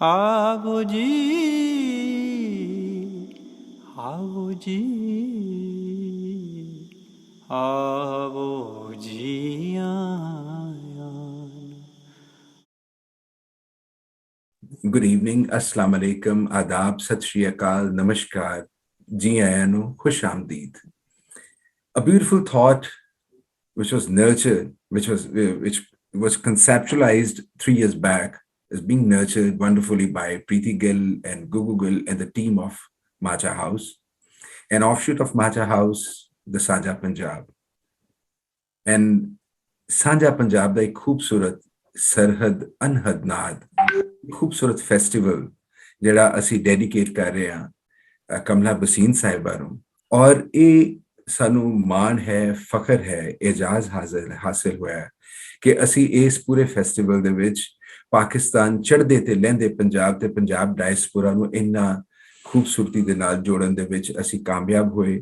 आओ जी आओ जी आओ जी Good evening, Assalamu alaikum, Adab, Sat Shri Akal, Namaskar, Ji Ayanu, Khush Amdeed. A beautiful thought which was nurtured, which was conceptualized 3 years back, is being nurtured wonderfully by Preeti Gill and Gugu Gill and the team of Macha House, an offshoot of Macha House, the Sanjha Punjab. And Sanjha Punjab, the खूबसूरत सरहद अनहद नाद खूबसूरत festival ਜਿਹੜਾ ਅਸੀਂ dedicate ਕਰ ਰਹੇ ਹਾਂ ਕਮਲਾ ਬਸੀਨ ਸਾਹਿਬਾ ਨੂੰ ਔਰ ਇਹ ਸਾਨੂੰ ਮਾਣ ਹੈ ਫਖਰ ਹੈ ਇਜਾਜ਼ ਹਾਸਿਲ ਹੋਇਆ ਕਿ ਅਸੀਂ ਇਸ ਪੂਰੇ ਫੈਸਟੀਵਲ ਦੇ ਵਿੱਚ ਪਾਕਿਸਤਾਨ ਚੜ੍ਹਦੇ ਤੇ ਲਹਿੰਦੇ ਪੰਜਾਬ ਤੇ ਪੰਜਾਬ ਡਾਇਸਪੋਰਾ ਨੂੰ ਇੰਨਾ ਖੂਬਸੂਰਤੀ ਦੇ ਨਾਲ ਜੋੜਨ ਦੇ ਵਿੱਚ ਅਸੀਂ ਕਾਮਯਾਬ ਹੋਏ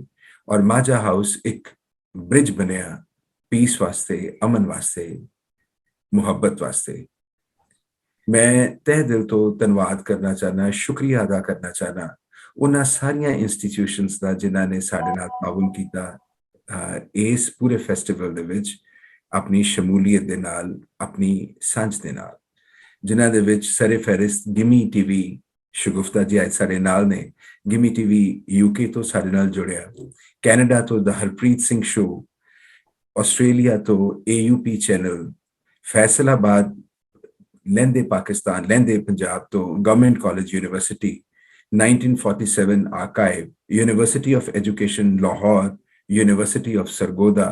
ਔਰ ਮਾਝਾ ਹਾਊਸ ਇੱਕ ਬ੍ਰਿਜ ਬਣਿਆ ਪੀਸ ਵਾਸਤੇ ਅਮਨ ਵਾਸਤੇ ਮੁਹੱਬਤ ਵਾਸਤੇ ਮੈਂ ਤਹਿ ਦਿਲ ਤੋਂ ਧੰਨਵਾਦ ਕਰਨਾ ਚਾਹਨਾ ਸ਼ੁਕਰੀਆ ਅਦਾ ਕਰਨਾ ਚਾਹਨਾ ਉਹਨਾਂ ਸਾਰੀਆਂ ਇੰਸਟੀਟਿਊਸ਼ਨਸ ਦਾ ਜਿਨ੍ਹਾਂ ਨੇ ਸਾਡੇ ਨਾਲ ਤਾਉਨ ਕੀਤਾ ਇਸ ਪੂਰੇ ਫੈਸਟੀਵਲ ਦੇ ਵਿੱਚ ਆਪਣੀ ਸ਼ਮੂਲੀਅਤ ਦੇ ਨਾਲ ਆਪਣੀ ਸਾਂਝ ਦੇ ਨਾਲ ਜਿਨ੍ਹਾਂ ਦੇ ਵਿੱਚ ਸਰੇ ਫਹਿਰਿਸਤ ਗਿਮੀ ਟੀਵੀ ਸ਼ਗੁਫਤਾ ਜੀ ਅੱਜ ਸਾਡੇ ਨਾਲ ਨੇ ਗਿਮੀ ਟੀਵੀ ਯੂਕੇ ਤੋਂ ਸਾਡੇ ਨਾਲ ਜੁੜਿਆ ਕੈਨੇਡਾ ਤੋਂ ਦਾ ਹਰਪ੍ਰੀਤ ਸਿੰਘ ਸ਼ੋ ਆਸਟ੍ਰੇਲੀਆ ਤੋਂ AUP ਚੈਨਲ ਫੈਸਲਾਬਾਦ ਲਹਿੰਦੇ ਪਾਕਿਸਤਾਨ ਲਹਿੰਦੇ ਪੰਜਾਬ ਤੋਂ government college university 1947 archive university of education Lahore university of Sargodha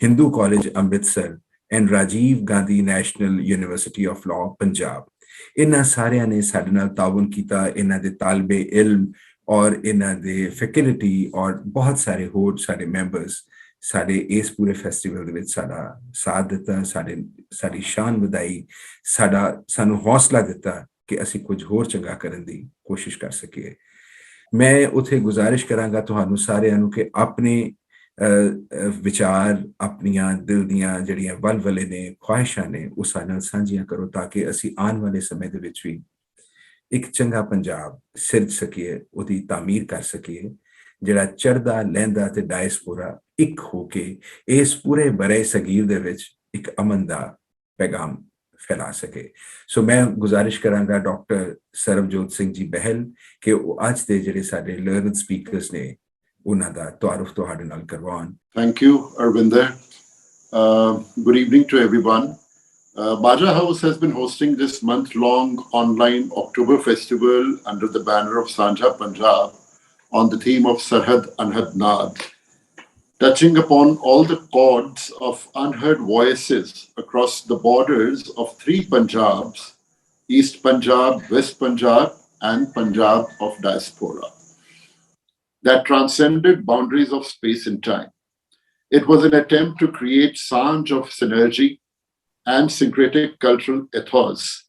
Hindu college Amritsar and Rajiv Gandhi national university of law Punjab ਇਹਨਾਂ ਸਾਰਿਆਂ ਨੇ ਸਾਡੇ ਨਾਲ ਤਾਉਨ ਕੀਤਾ ਇਹਨਾਂ ਦੇ ਤਾਲਬੇ ਇਲਮ ਔਰ ਇਹਨਾਂ ਦੇ ਫੈਕਲਟੀ ਔਰ ਬਹੁਤ ਸਾਰੇ ਹੋਰ ਸਾਡੇ ਮੈਂਬਰਸ ਸਾਡੇ ਇਸ ਪੂਰੇ ਫੈਸਟੀਵਲ ਦੇ ਵਿੱਚ ਸਾਡਾ ਸਾਥ ਦਿੱਤਾ ਸਾਡੀ ਸ਼ਾਨ ਵਧਾਈ ਸਾਨੂੰ ਹੌਸਲਾ ਦਿੱਤਾ ਕਿ ਅਸੀਂ ਕੁਝ ਹੋਰ ਚੰਗਾ ਕਰਨ ਦੀ ਕੋਸ਼ਿਸ਼ ਕਰ ਸਕੀਏ ਮੈਂ ਉਥੇ ਗੁਜ਼ਾਰਿਸ਼ ਕਰਾਂਗਾ ਤੁਹਾਨੂੰ ਸਾਰਿਆਂ ਨੂੰ ਕਿ ਆਪਣੇ ਵਿਚਾਰ ਆਪਣੀਆਂ ਦਿਲ ਦੀਆਂ ਜਿਹੜੀਆਂ ਵਲਵਲੇ ਨੇ ਖੁਆਇਸ਼ਾਂ ਨੇ ਉਹ ਸਾਡੇ ਨਾਲ ਸਾਂਝੀਆਂ ਕਰੋ ਤਾਂ ਕਿ ਅਸੀਂ ਆਉਣ ਵਾਲੇ ਸਮੇਂ ਦੇ ਵਿੱਚ ਵੀ ਇੱਕ ਚੰਗਾ ਪੰਜਾਬ ਸਿਰਜ ਸਕੀਏ ਉਹਦੀ ਤਾਮੀਰ ਕਰ ਸਕੀਏ ਜਿਹੜਾ ਚੜ੍ਹਦਾ ਲਹਿੰਦਾ ਤੇ ਡਾਇਸਪੋਰਾ ਇੱਕ ਹੋ ਕੇ ਇਸ ਪੂਰੇ ਬਰੇ ਸਗੀਰ ਦੇ ਵਿੱਚ ਇੱਕ ਅਮਨ ਦਾ ਪੈਗਾਮ ਫੈਲਾ ਸਕੇ ਸੋ ਮੈਂ ਗੁਜ਼ਾਰਿਸ਼ ਕਰਾਂਗਾ ਡਾਕਟਰ ਸਰਬਜੋਤ ਸਿੰਘ ਜੀ ਬਹਿਲ ਕਿ ਉਹ ਅੱਜ ਦੇ ਜਿਹੜੇ ਸਾਡੇ ਲਰਨਡ ਸਪੀਕਰਸ ਨੇ ਉਹਨਾਂ ਦਾ ਤਾਰਫ ਤੁਹਾਡੇ ਨਾਲ ਕਰਵਾਉਣ thank you Arvinder good evening to everyone Maja House has been hosting this month-long online October festival under the banner of Sanjha Punjab on the theme of SARHAD, ANHAD, NAAD, touching upon all the chords of unheard voices across the borders of 3 Punjabs, East Punjab, West Punjab, and Punjab of diaspora, that transcended boundaries of space and time. It was an attempt to create Sanj of synergy and syncretic cultural ethos.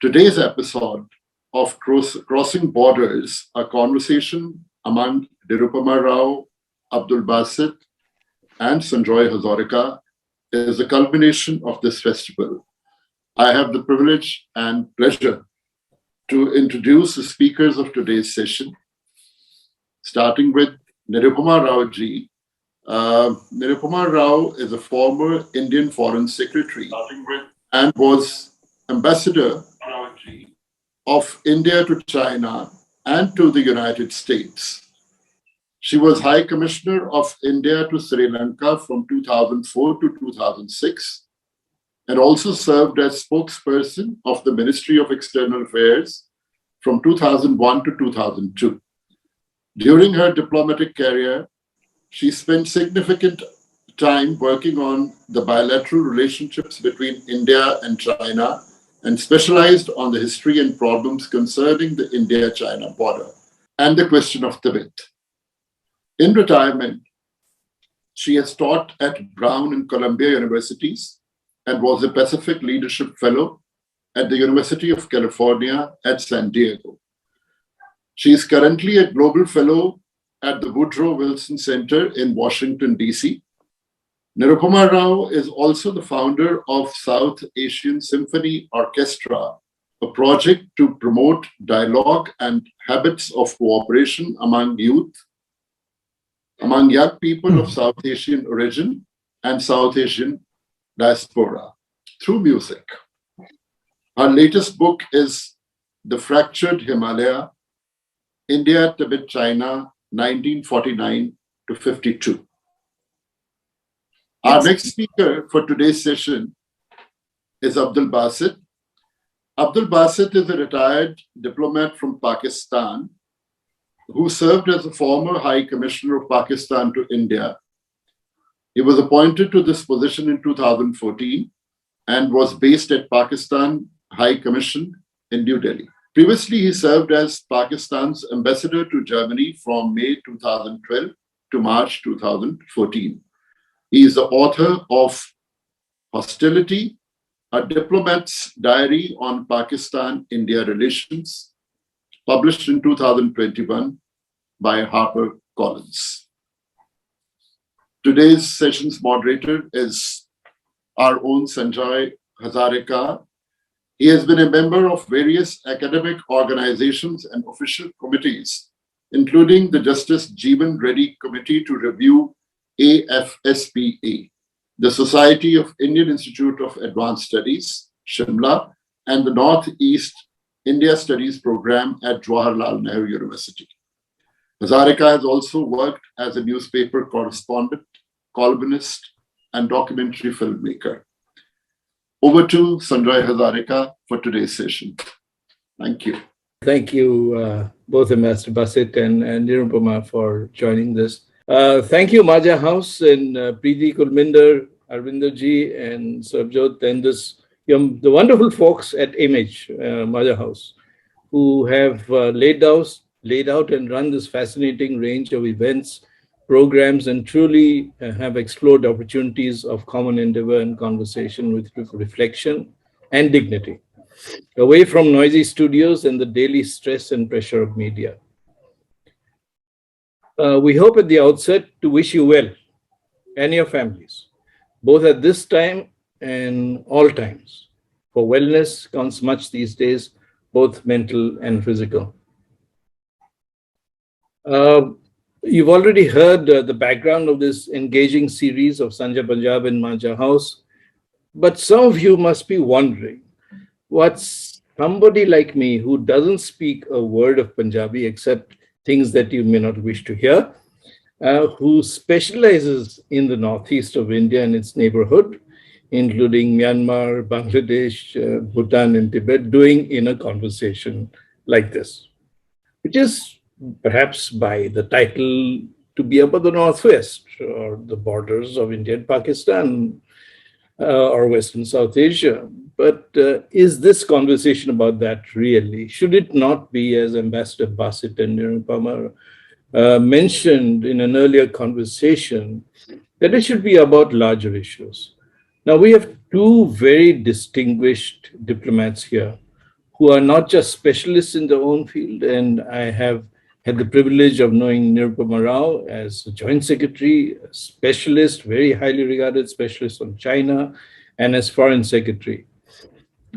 Today's episode of Crossing Borders, a conversation among Nirupama Rao, Abdul Basit, and Sanjoy Hazarika, is the culmination of this festival. I have the privilege and pleasure to introduce the speakers of today's session, starting with Nirupama Rao ji. Nirupama Rao is a former Indian Foreign Secretary and was Ambassador of India to China and to the United States. She was High Commissioner of India to Sri Lanka from 2004 to 2006 and also served as spokesperson of the Ministry of External Affairs from 2001 to 2002. During her diplomatic career, she spent significant time working on the bilateral relationships between India and China and specialized on the history and problems concerning the India-China border and the question of Tibet. In retirement, she has taught at Brown and Columbia universities and was a Pacific Leadership Fellow at the University of California at San Diego. She is currently a Global Fellow at the Woodrow Wilson Center in Washington, D.C. Nirupama Rao is also the founder of South Asian Symphony Orchestra a project to promote dialogue and habits of cooperation among youth, among young people of South Asian origin and South Asian diaspora through music. Her latest book is The Fractured Himalaya, India, Tibet, China, 1949 to 52. Our next speaker for today's session is Abdul Basit. Abdul Basit is a retired diplomat from Pakistan who served as a former High Commissioner of Pakistan to India. He was appointed to this position in 2014 and was based at Pakistan High Commission in New Delhi. Previously, he served as Pakistan's ambassador to Germany from May 2012 to March 2014. He is the author of Hostility, a Diplomat's Diary on Pakistan-India Relations, published in 2021 by HarperCollins. Today's session's moderator is our own Sanjha Hazarika. He has been a member of various academic organizations and official committees, including the Justice Jeevan Reddy Committee to Review AFSPA, the Society of Indian Institute of Advanced Studies, Shimla, and the Northeast India Studies Program at Jawaharlal Nehru University. Hazarika has also worked as a newspaper correspondent, columnist, and documentary filmmaker. Over to Sanjha Hazarika for today's session. Thank you. Thank you, both Ambassador Basit and Nirupama, for joining this. Thank you, Maja House and Preeti Kulminder, Arvinder Ji, and Sarabjot, and the wonderful folks at Image, Maja House, who have laid out and run this fascinating range of events, programs, and truly have explored opportunities of common endeavor and conversation with reflection and dignity, away from noisy studios and the daily stress and pressure of media. We hope at the outset to wish you well and your families, both at this time and all times. For wellness counts much these days, both mental and physical. You've already heard the background of this engaging series of Sanjha Punjab and Maja House, but some of you must be wondering, what's somebody like me who doesn't speak a word of Punjabi except things that you may not wish to hear, who specializes in the northeast of India and its neighborhood, including Myanmar, Bangladesh, Bhutan, and Tibet, doing in a conversation like this, which is perhaps by the title to be about the Northwest or the borders of India and Pakistan or Western South Asia. But is this conversation about that really? Should it not be, as Ambassador Basit and Nirupama mentioned in an earlier conversation, that it should be about larger issues? Now, we have two very distinguished diplomats here who are not just specialists in their own field, and I have had the privilege of knowing Nirupama Rao as a Joint Secretary, a specialist, very highly regarded specialist on China, and as Foreign Secretary.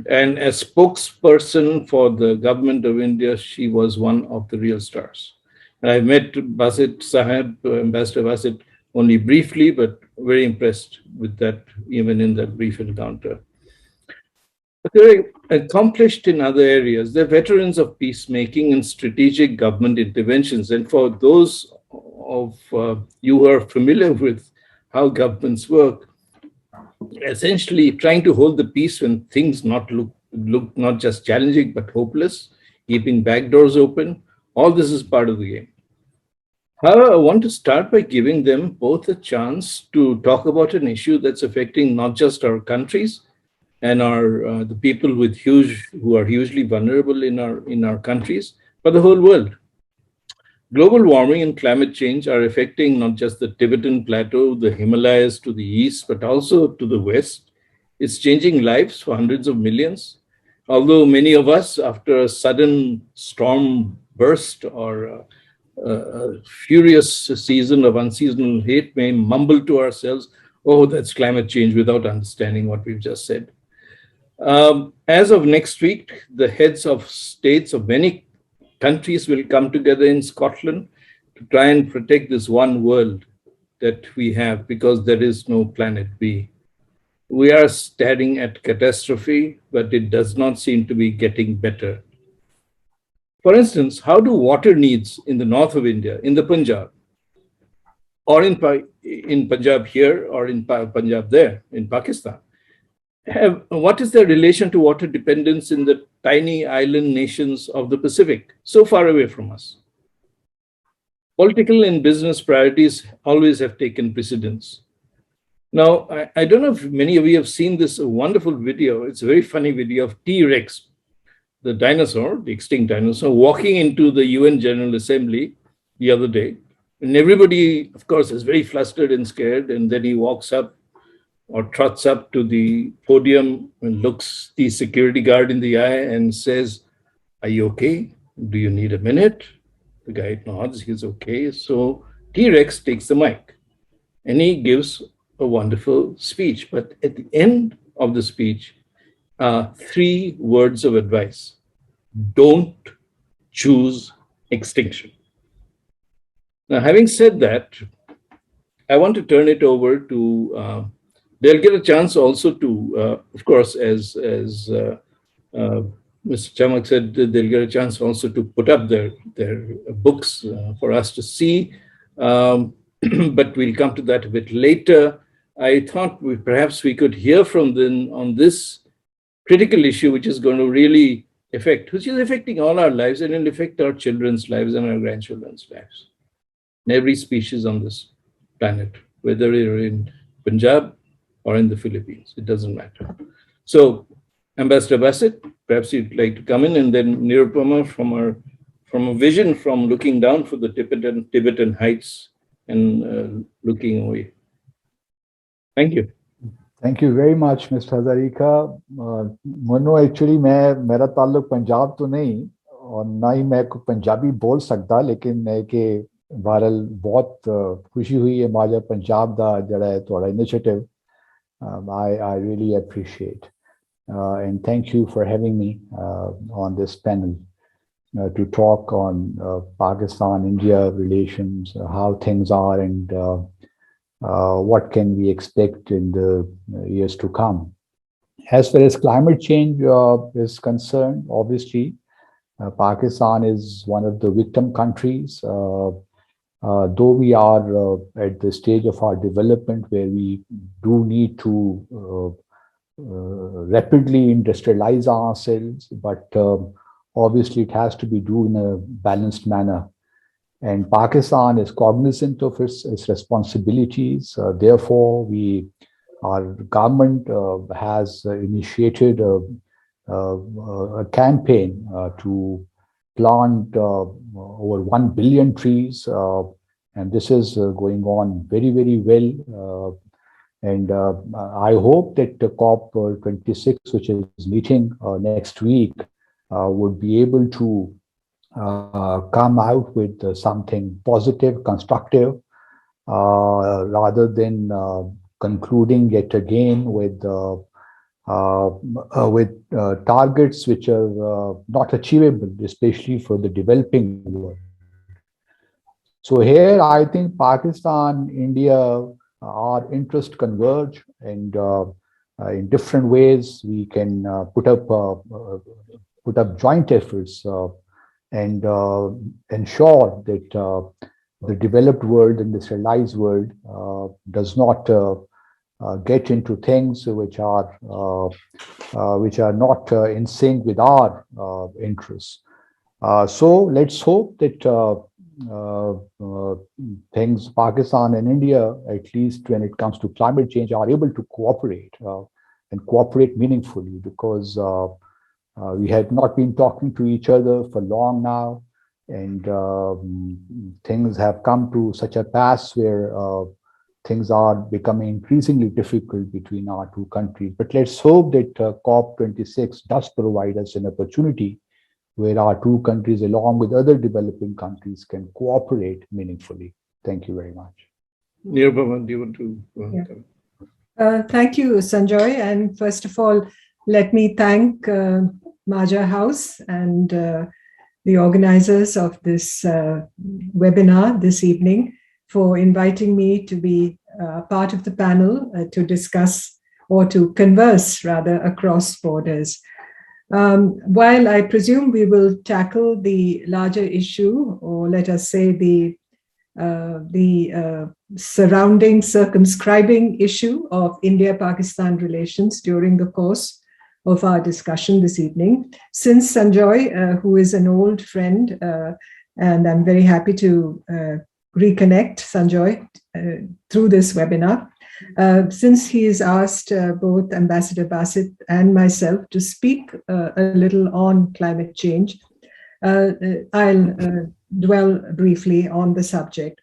And as spokesperson for the government of India, she was one of the real stars. And I met Basit Sahab, Ambassador Basit, only briefly, but very impressed with that, even in that brief encounter. But they're accomplished in other areas. They're veterans of peacemaking and strategic government interventions. And for those of you who are familiar with how governments work, essentially trying to hold the peace when things look not just challenging, but hopeless, keeping back doors open, all this is part of the game. However, I want to start by giving them both a chance to talk about an issue that's affecting not just our countries, and the people who are hugely vulnerable in our countries, but the whole world. Global warming and climate change are affecting not just the Tibetan Plateau, the Himalayas to the east, but also to the west. It's changing lives for hundreds of millions. Although many of us, after a sudden storm burst or a furious season of unseasonal heat, may mumble to ourselves, oh, that's climate change, without understanding what we've just said. As of next week, the heads of states of many countries will come together in Scotland to try and protect this one world that we have, because there is no planet B. We are staring at catastrophe, but it does not seem to be getting better. For instance, how do water needs in the north of India, in the Punjab, or in Punjab here, or in Punjab there, in Pakistan, what is their relation to water dependence in the tiny island nations of the Pacific, so far away from us? Political and business priorities always have taken precedence. Now, I don't know if many of you have seen this wonderful video. It's a very funny video of T-Rex, the dinosaur, the extinct dinosaur, walking into the UN General Assembly the other day. And everybody, of course, is very flustered and scared. And then he walks up or trots up to the podium and looks the security guard in the eye and says, "Are you okay? Do you need a minute?" The guy nods, he's okay. So T-Rex takes the mic and he gives a wonderful speech. But at the end of the speech, 3 words of advice: don't choose extinction. Now, having said that, I want to turn it over to, they'll get a chance also to, of course, as Mr. Chamak said, they'll get a chance also to put up their books for us to see. But we'll come to that a bit later. I thought perhaps we could hear from them on this critical issue, which is going to really which is affecting all our lives, and will affect our children's lives and our grandchildren's lives. And every species on this planet, whether you're in Punjab or in the Philippines, it doesn't matter. So, Ambassador Bassett, perhaps you'd like to come in, and then Nirupama from a vision from looking down for the Tibetan heights and looking away. Thank you. Thank you very much, Mr. Hazarika. मनो actually मेरा ताल्लुक पंजाब तो नहीं और ना ही मैं पंजाबी बोल सकता, लेकिन है कि बहरहाल बहुत खुशी हुई है माजा पंजाब दा जड़ा है थोड़ा initiative. I really appreciate and thank you for having me on this panel to talk on Pakistan-India relations, how things are, and what can we expect in the years to come. As far as climate change is concerned, obviously, Pakistan is one of the victim countries. Though we are at the stage of our development where we do need to rapidly industrialize ourselves, but obviously it has to be done in a balanced manner. And Pakistan is cognizant of its responsibilities. Therefore, our government has initiated a campaign to plant over 1 billion trees. And this is going on very, very well. And I hope that the COP26, which is meeting next week, would be able to come out with something positive, constructive, rather than concluding yet again with targets which are not achievable, especially for the developing world. So here, I think Pakistan, India, our interests converge, and in different ways we can put up joint efforts and ensure that the developed world, industrialized world, does not get into things which are not in sync with our interests. So let's hope that Pakistan and India, at least when it comes to climate change, are able to cooperate and cooperate meaningfully, because we had not been talking to each other for long now, and things have come to such a pass where things are becoming increasingly difficult between our two countries. But let's hope that COP26 does provide us an opportunity where our two countries, along with other developing countries, can cooperate meaningfully. Thank you very much. Nirupama, do you want to? Thank you, Sanjoy. And first of all, let me thank Maja House and the organizers of this webinar this evening for inviting me to be part of the panel to discuss or to converse rather across borders. While I presume we will tackle the larger issue, or let us say the surrounding, circumscribing issue of India-Pakistan relations during the course of our discussion this evening, since Sanjay, who is an old friend, and I'm very happy to reconnect Sanjay through this webinar, since he has asked both Ambassador Basit and myself to speak a little on climate change, I'll dwell briefly on the subject.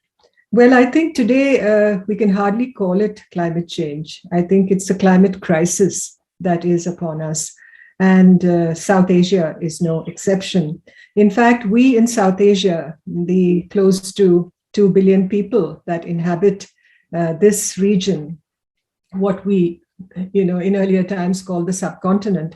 Well, I think today we can hardly call it climate change. I think it's a climate crisis that is upon us, and South Asia is no exception. In fact, we in South Asia, the close to 2 billion people that inhabit this region, what we, in earlier times called the subcontinent,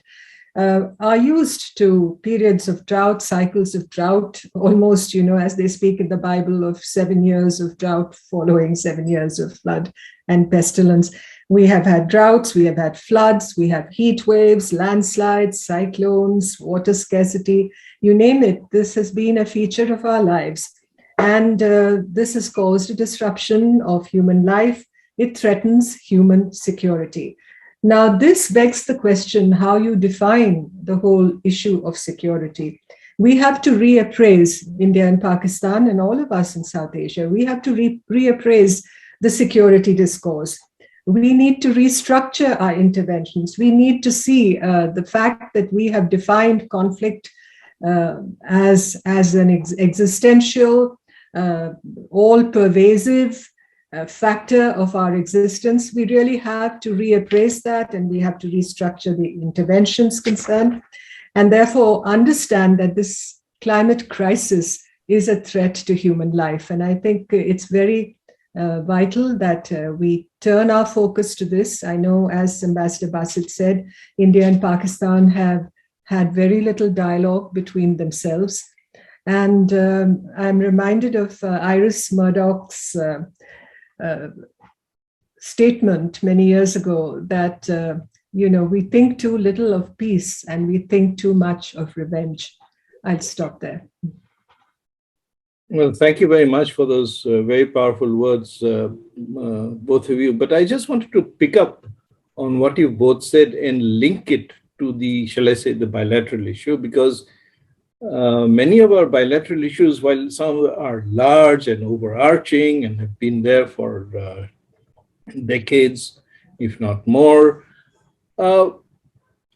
are used to periods of drought, cycles of drought, almost, as they speak in the Bible, of 7 years of drought following 7 years of flood and pestilence. We have had droughts, we have had floods, we have heat waves, landslides, cyclones, water scarcity, you name it. This has been a feature of our lives. And this has caused a disruption of human life. It threatens human security. Now, this begs the question how you define the whole issue of security. We have to reappraise India and Pakistan and all of us in South Asia. We have to reappraise the security discourse. We need to restructure our interventions. We need to see the fact that we have defined conflict as an existential, all-pervasive factor of our existence. We really have to reappraise that, and we have to restructure the interventions concerned, and therefore understand that this climate crisis is a threat to human life. And I think it's very vital that we turn our focus to this. I know, as Ambassador Basit said, India and Pakistan have had very little dialogue between themselves. And I'm reminded of Iris Murdoch's statement many years ago that, we think too little of peace and we think too much of revenge. I'll stop there. Well, thank you very much for those very powerful words, both of you. But I just wanted to pick up on what you both said and link it to the, shall I say, the bilateral issue, because many of our bilateral issues, while some are large and overarching and have been there for decades, if not more,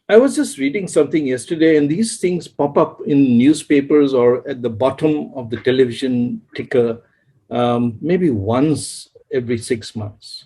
I was just reading something yesterday, and these things pop up in newspapers or at the bottom of the television ticker maybe once every 6 months.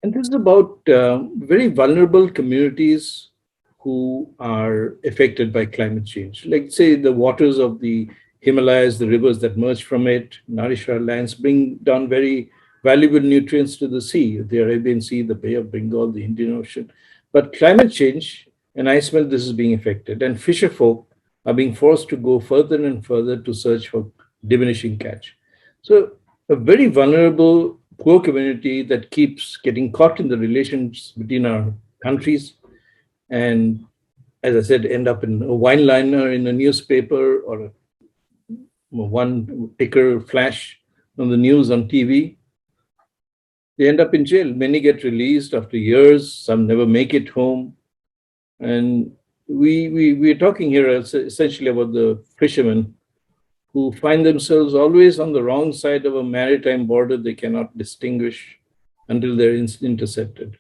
And this is about very vulnerable communities who are affected by climate change. Like, say, the waters of the Himalayas, the rivers that merge from it, nourish our lands, bring down very valuable nutrients to the sea, the Arabian Sea, the Bay of Bengal, the Indian Ocean. But climate change, and I smell this is being affected, and fisher folk are being forced to go further and further to search for diminishing catch. So a very vulnerable, poor community that keeps getting caught in the relations between our countries, and, as I said, end up in a wine liner in a newspaper or a one ticker flash on the news on TV. They end up in jail. Many get released after years. Some never make it home. And we're talking here essentially about the fishermen who find themselves always on the wrong side of a maritime border they cannot distinguish until they're intercepted.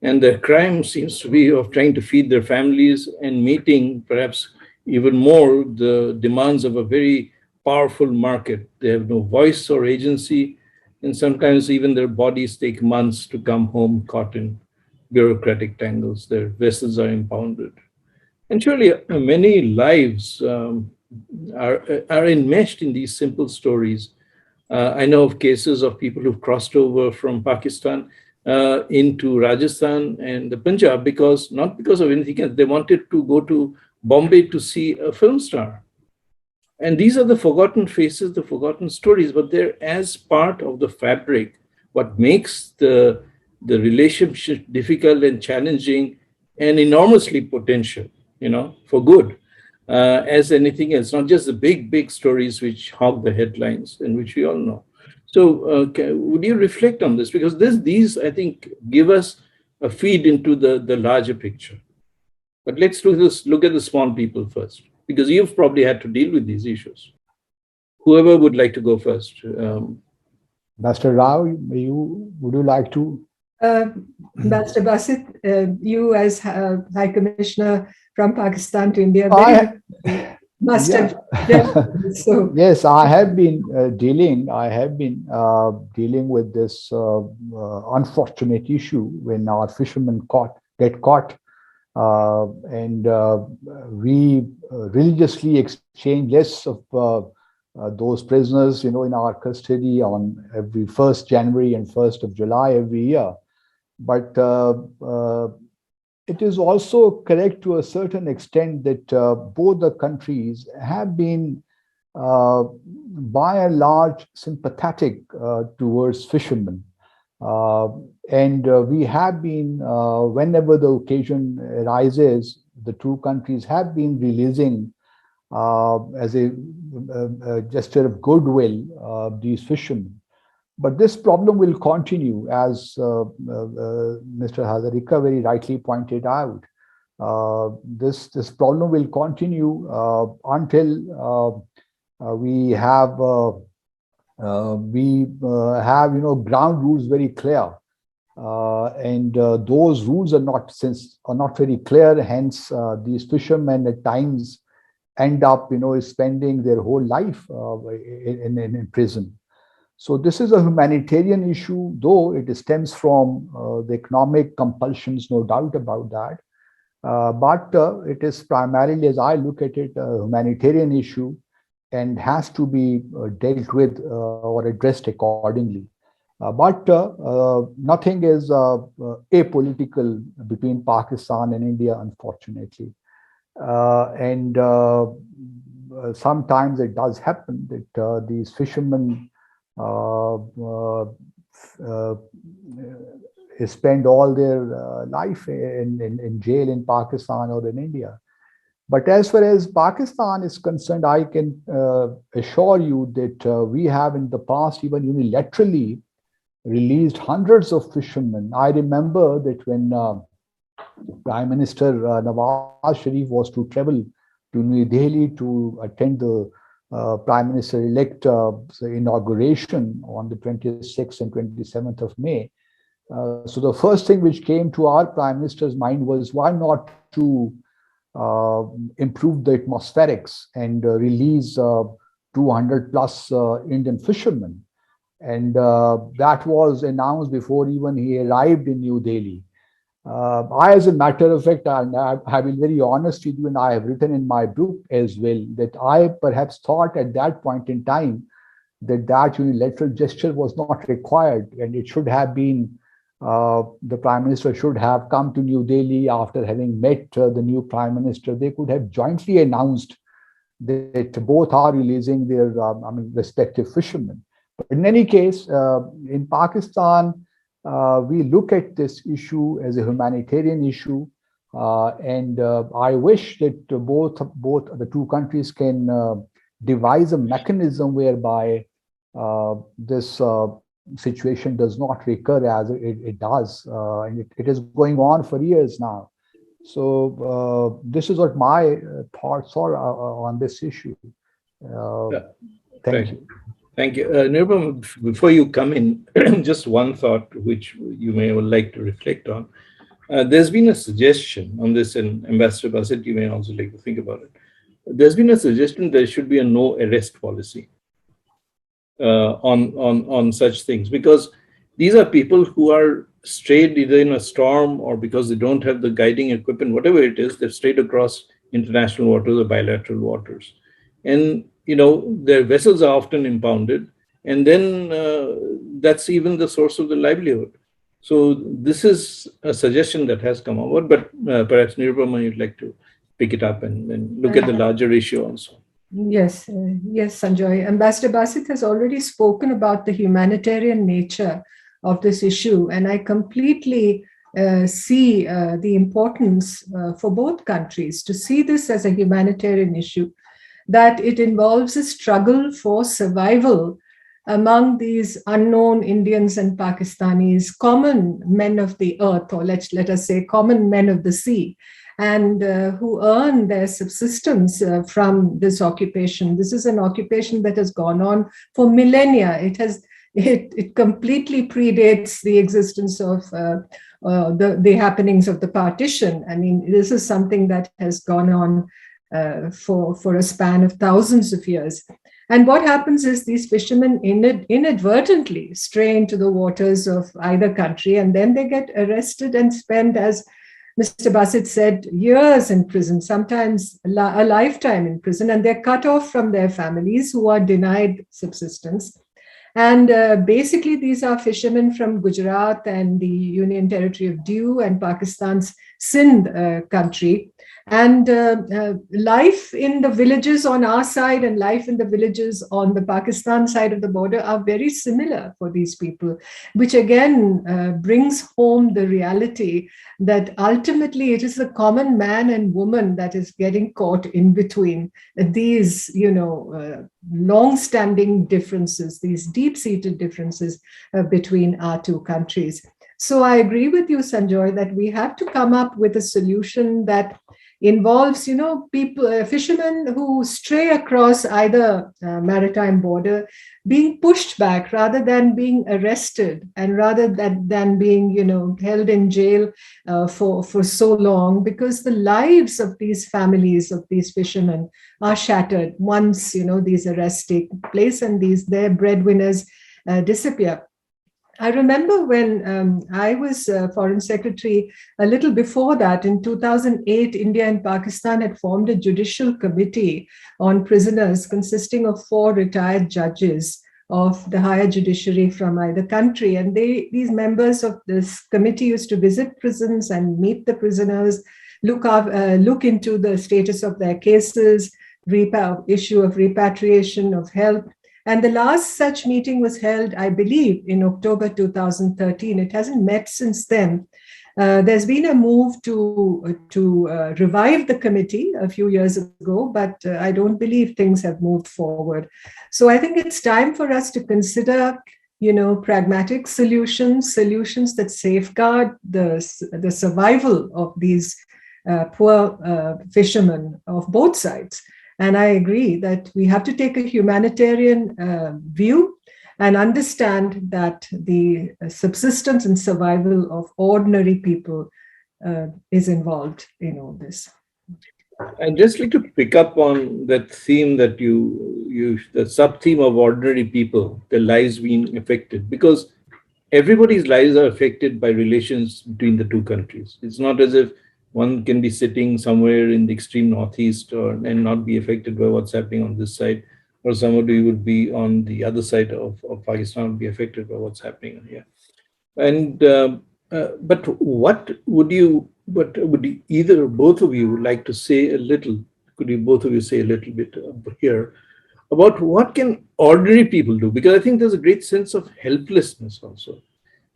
And their crime seems to be of trying to feed their families and meeting perhaps even more the demands of a very powerful market. They have no voice or agency, and sometimes even their bodies take months to come home caught in bureaucratic tangles. Their vessels are impounded. And surely many lives are enmeshed in these simple stories. I know of cases of people who've crossed over from Pakistan. into Rajasthan and the Punjab because, not because of anything else, they wanted to go to Bombay to see a film star. And these are the forgotten faces, the forgotten stories, but they're as part of the fabric, what makes the relationship difficult and challenging and enormously potential, for good, as anything else, not just the big stories which hog the headlines and which we all know. So would you reflect on this? Because these, I think, give us a feed into the larger picture. But let's look at the small people first, because you've probably had to deal with these issues. Whoever would like to go first. Master Rao, would you like to? Master Basit, you as High Commissioner from Pakistan to India, must have. So. Yes, I have been dealing with this unfortunate issue when our fishermen get caught. And we religiously exchange lists of those prisoners, in our custody on every 1st January and 1st of July every year. But it is also correct to a certain extent that both the countries have been, by and large, sympathetic towards fishermen. And we have been, whenever the occasion arises, the two countries have been releasing as a gesture of goodwill these fishermen. But this problem will continue, as Mr. Hazarika very rightly pointed out. This problem will continue until we have ground rules very clear, and those rules are not very clear. Hence, these fishermen at times end up, spending their whole life in prison. So this is a humanitarian issue, though it stems from the economic compulsions, no doubt about that. But it is primarily, as I look at it, a humanitarian issue and has to be dealt with or addressed accordingly. But nothing is apolitical between Pakistan and India, unfortunately. And sometimes it does happen that these fishermen spend all their life in jail in Pakistan or in India. But as far as Pakistan is concerned, I can assure you that we have in the past even unilaterally released hundreds of fishermen. I remember that when Prime Minister Nawaz Sharif was to travel to New Delhi to attend the Prime Minister-elect inauguration on the 26th and 27th of May. So the first thing which came to our Prime Minister's mind was, why not to improve the atmospherics and release 200 plus Indian fishermen. And that was announced before even he arrived in New Delhi. As a matter of fact, I will be very honest with you, and I have written in my book as well, that I perhaps thought at that point in time that unilateral gesture was not required, and it should have been, the Prime Minister should have come to New Delhi after having met the new Prime Minister. They could have jointly announced that both are releasing their respective fishermen. But in any case, in Pakistan, we look at this issue as a humanitarian issue, and I wish that both the two countries can devise a mechanism whereby this situation does not recur as it does, and it is going on for years now. So this is what my thoughts are on this issue. Thank you. Thank you. Nirupam, before you come in, just one thought which you may like to reflect on. There's been a suggestion on this, and Ambassador Bassett, you may also like to think about it. There's been a suggestion there should be a no arrest policy on such things, because these are people who are strayed either in a storm or because they don't have the guiding equipment, whatever it is, they've strayed across international waters or bilateral waters. And their vessels are often impounded, and then that's even the source of the livelihood. So this is a suggestion that has come over, but perhaps Nirupama, you'd like to pick it up and look at the larger issue also. Yes, yes, Sanjoy. Ambassador Basit has already spoken about the humanitarian nature of this issue, and I completely see the importance for both countries to see this as a humanitarian issue, that it involves a struggle for survival among these unknown Indians and Pakistanis, common men of the earth, or let us say common men of the sea, and who earn their subsistence from this occupation. This is an occupation that has gone on for millennia. It completely predates the existence of the happenings of the partition. I mean, this is something that has gone on for a span of thousands of years. And what happens is these fishermen inadvertently stray into the waters of either country, and then they get arrested and spend, as Mr. Basit said, years in prison, sometimes a lifetime in prison, and they're cut off from their families who are denied subsistence. And basically, these are fishermen from Gujarat and the Union Territory of Diu and Pakistan's Sindh country. And life in the villages on our side and life in the villages on the Pakistan side of the border are very similar for these people, which again brings home the reality that ultimately it is the common man and woman that is getting caught in between these, long-standing differences, these deep-seated differences between our two countries. So I agree with you, Sanjoy, that we have to come up with a solution that involves, people, fishermen who stray across either maritime border, being pushed back rather than being arrested, and rather than being, held in jail for so long, because the lives of these families, of these fishermen, are shattered once, these arrests take place and their breadwinners disappear. I remember when I was Foreign Secretary, a little before that, in 2008, India and Pakistan had formed a judicial committee on prisoners consisting of 4 retired judges of the higher judiciary from either country. And these members of this committee used to visit prisons and meet the prisoners, look into the status of their cases, issue of repatriation, of help. And the last such meeting was held, I believe, in October 2013. It hasn't met since then. There's been a move to revive the committee a few years ago, but I don't believe things have moved forward. So I think it's time for us to consider, pragmatic solutions that safeguard the survival of these poor fishermen of both sides. And I agree that we have to take a humanitarian view and understand that the subsistence and survival of ordinary people is involved in all this. I'd just like to pick up on that theme that the sub-theme of ordinary people, their lives being affected, because everybody's lives are affected by relations between the two countries. It's not as if one can be sitting somewhere in the extreme northeast and not be affected by what's happening on this side, or somebody would be on the other side of Pakistan would be affected by what's happening here. And but what would either or both of you like to say a little? Could you both of you say a little bit here about what can ordinary people do? Because I think there's a great sense of helplessness also,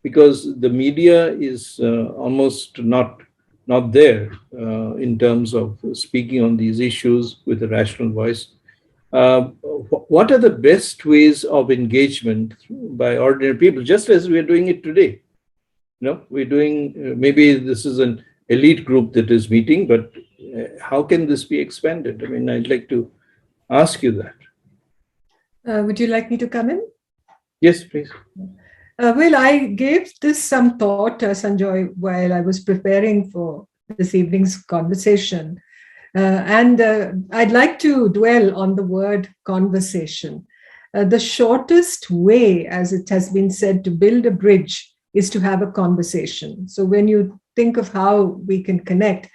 because the media is almost not there in terms of speaking on these issues with a rational voice. What are the best ways of engagement by ordinary people, just as we're doing it today? We're doing, maybe this is an elite group that is meeting, but how can this be expanded? I mean, I'd like to ask you that. Would you like me to come in? Yes, please. Well, I gave this some thought, Sanjoy, while I was preparing for this evening's conversation. And I'd like to dwell on the word conversation. The shortest way, as it has been said, to build a bridge is to have a conversation. So when you think of how we can connect,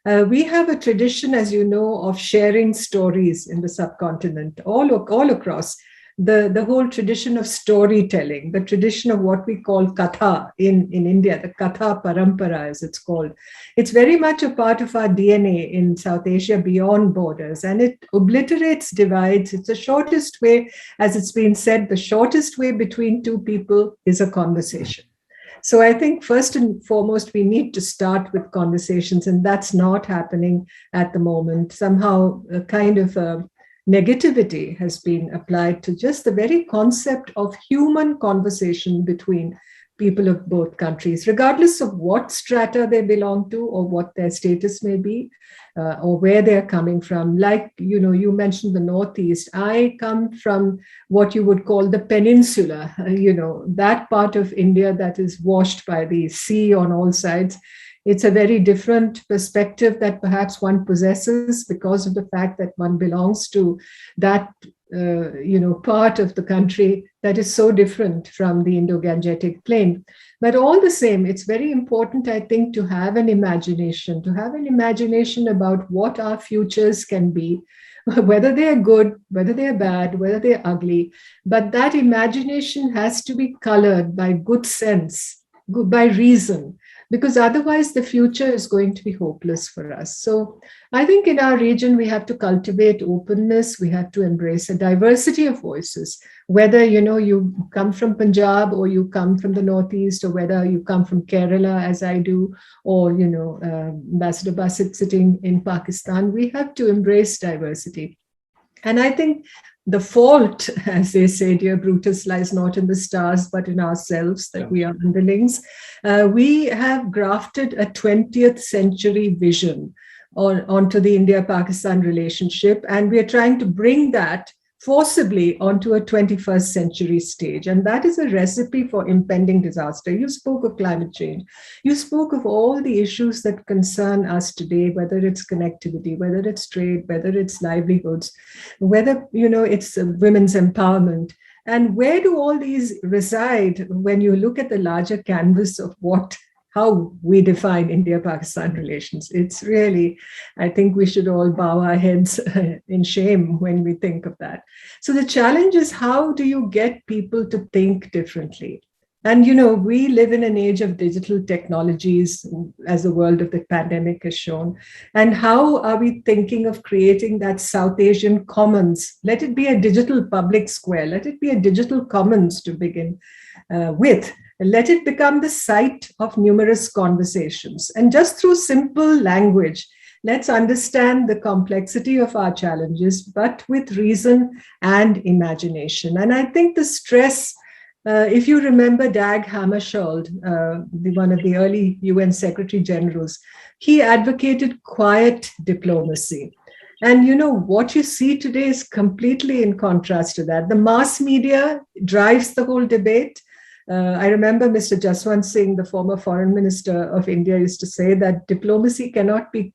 we have a tradition, as you know, of sharing stories in the subcontinent, all across. the whole tradition of storytelling, the tradition of what we call katha in India, the katha parampara as it's called. It's very much a part of our DNA in South Asia beyond borders, and it obliterates divides. It's the shortest way, as it's been said, the shortest way between two people is a conversation. So I think first and foremost, we need to start with conversations, and that's not happening at the moment. Somehow a kind of negativity has been applied to just the very concept of human conversation between people of both countries, regardless of what strata they belong to or what their status may be, or where they're coming from. Like, you mentioned the Northeast. I come from what you would call the peninsula, that part of India that is washed by the sea on all sides. It's a very different perspective that perhaps one possesses because of the fact that one belongs to that, part of the country that is so different from the Indo-Gangetic plain. But all the same, it's very important, I think, to have an imagination about what our futures can be, whether they're good, whether they're bad, whether they're ugly. But that imagination has to be colored by good sense, by reason, because otherwise the future is going to be hopeless for us. So I think in our region, we have to cultivate openness. We have to embrace a diversity of voices, whether, you come from Punjab or you come from the Northeast, or whether you come from Kerala, as I do, or, Ambassador Basit sitting in Pakistan. We have to embrace diversity. And I think the fault, as they say, dear Brutus, lies not in the stars, but in ourselves, that we are underlings. We have grafted a 20th century vision onto the India-Pakistan relationship, and we are trying to bring that forcibly onto a 21st century stage. And that is a recipe for impending disaster. You spoke of climate change. You spoke of all the issues that concern us today, whether it's connectivity, whether it's trade, whether it's livelihoods, whether, it's women's empowerment. And where do all these reside when you look at the larger canvas of how we define India-Pakistan relations? It's really, I think we should all bow our heads in shame when we think of that. So the challenge is, how do you get people to think differently? And, we live in an age of digital technologies, as the world of the pandemic has shown. And how are we thinking of creating that South Asian commons? Let it be a digital public square. Let it be a digital commons to begin with. Let it become the site of numerous conversations. And just through simple language, let's understand the complexity of our challenges, but with reason and imagination. And I think the stress, if you remember Dag Hammarskjöld, one of the early UN Secretary Generals, he advocated quiet diplomacy. And what you see today is completely in contrast to that. The mass media drives the whole debate. I remember Mr. Jaswant Singh, the former foreign minister of India, used to say that diplomacy cannot be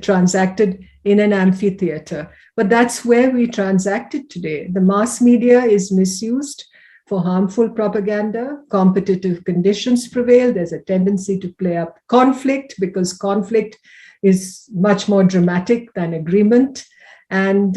transacted in an amphitheater. But that's where we transact it today. The mass media is misused for harmful propaganda. Competitive conditions prevail. There's a tendency to play up conflict, because conflict is much more dramatic than agreement. And,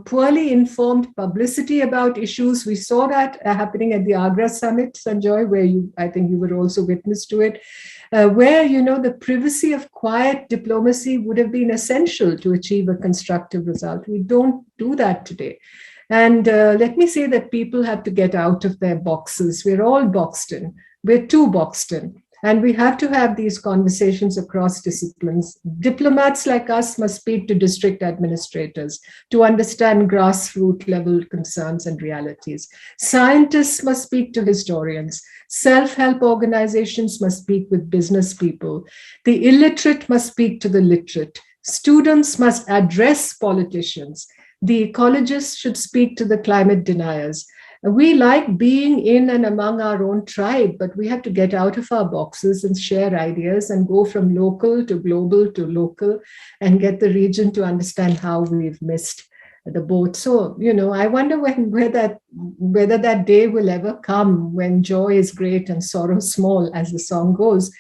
poorly informed publicity about issues. We saw that happening at the Agra summit, Sanjay, where I think you were also witness to it, where, the privacy of quiet diplomacy would have been essential to achieve a constructive result. We don't do that today. And let me say that people have to get out of their boxes. We're all boxed in. We're too boxed in. And we have to have these conversations across disciplines. Diplomats like us must speak to district administrators to understand grassroots level concerns and realities. Scientists must speak to historians. Self-help organizations must speak with business people. The illiterate must speak to the literate. Students must address politicians. The ecologists should speak to the climate deniers. We like being in and among our own tribe, but we have to get out of our boxes and share ideas and go from local to global to local and get the region to understand how we've missed the boat. So, I wonder whether that day will ever come when joy is great and sorrow small, as the song goes.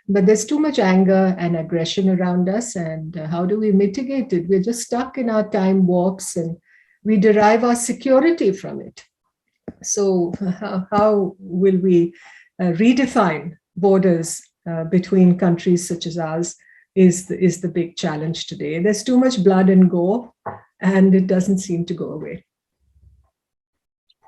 But there's too much anger and aggression around us. And how do we mitigate it? We're just stuck in our time warps, and we derive our security from it. So how will we redefine borders between countries such as ours is the big challenge today. There's too much blood and gore, and it doesn't seem to go away.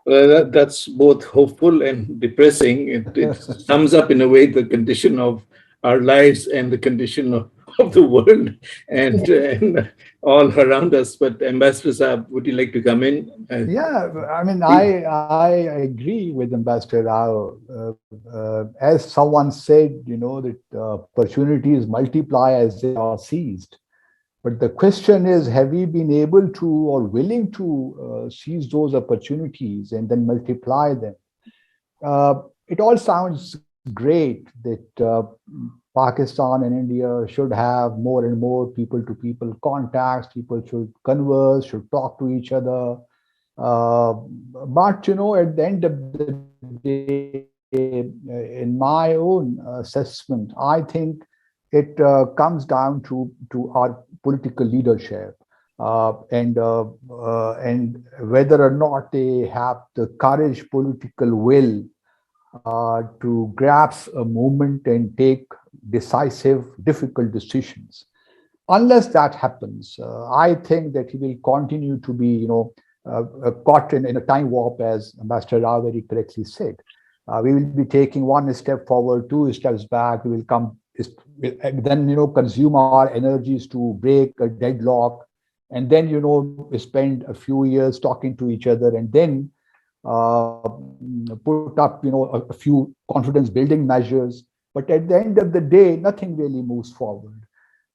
Well, that's both hopeful and depressing. It sums up in a way the condition of our lives and the condition of the world and all around us. But Ambassador Saab, would you like to come in? Yeah, I mean, I agree with Ambassador Rao. As someone said, that opportunities multiply as they are seized. But the question is, have we been able to or willing to seize those opportunities and then multiply them? It all sounds great that Pakistan and India should have more and more people-to-people contacts. People should converse, should talk to each other. But, at the end of the day, in my own assessment, I think it comes down to our political leadership and whether or not they have the courage, political will to grasp a moment and take decisive, difficult decisions. Unless that happens, I think that he will continue to be, caught in a time warp, as Ambassador Rao very correctly said. We will be taking one step forward, two steps back. We will come, then, consume our energies to break a deadlock, and then, spend a few years talking to each other, and then put up, a few confidence building measures. But at the end of the day, nothing really moves forward.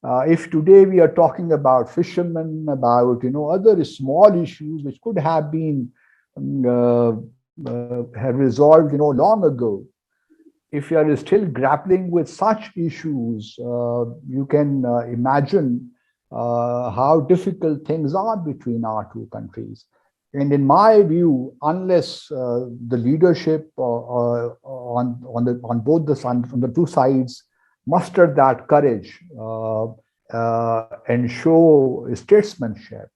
If today we are talking about fishermen, about, other small issues which could have been have resolved, long ago, if you are still grappling with such issues, you can imagine how difficult things are between our two countries. And in my view, unless the leadership on both the two sides muster that courage and show statesmanship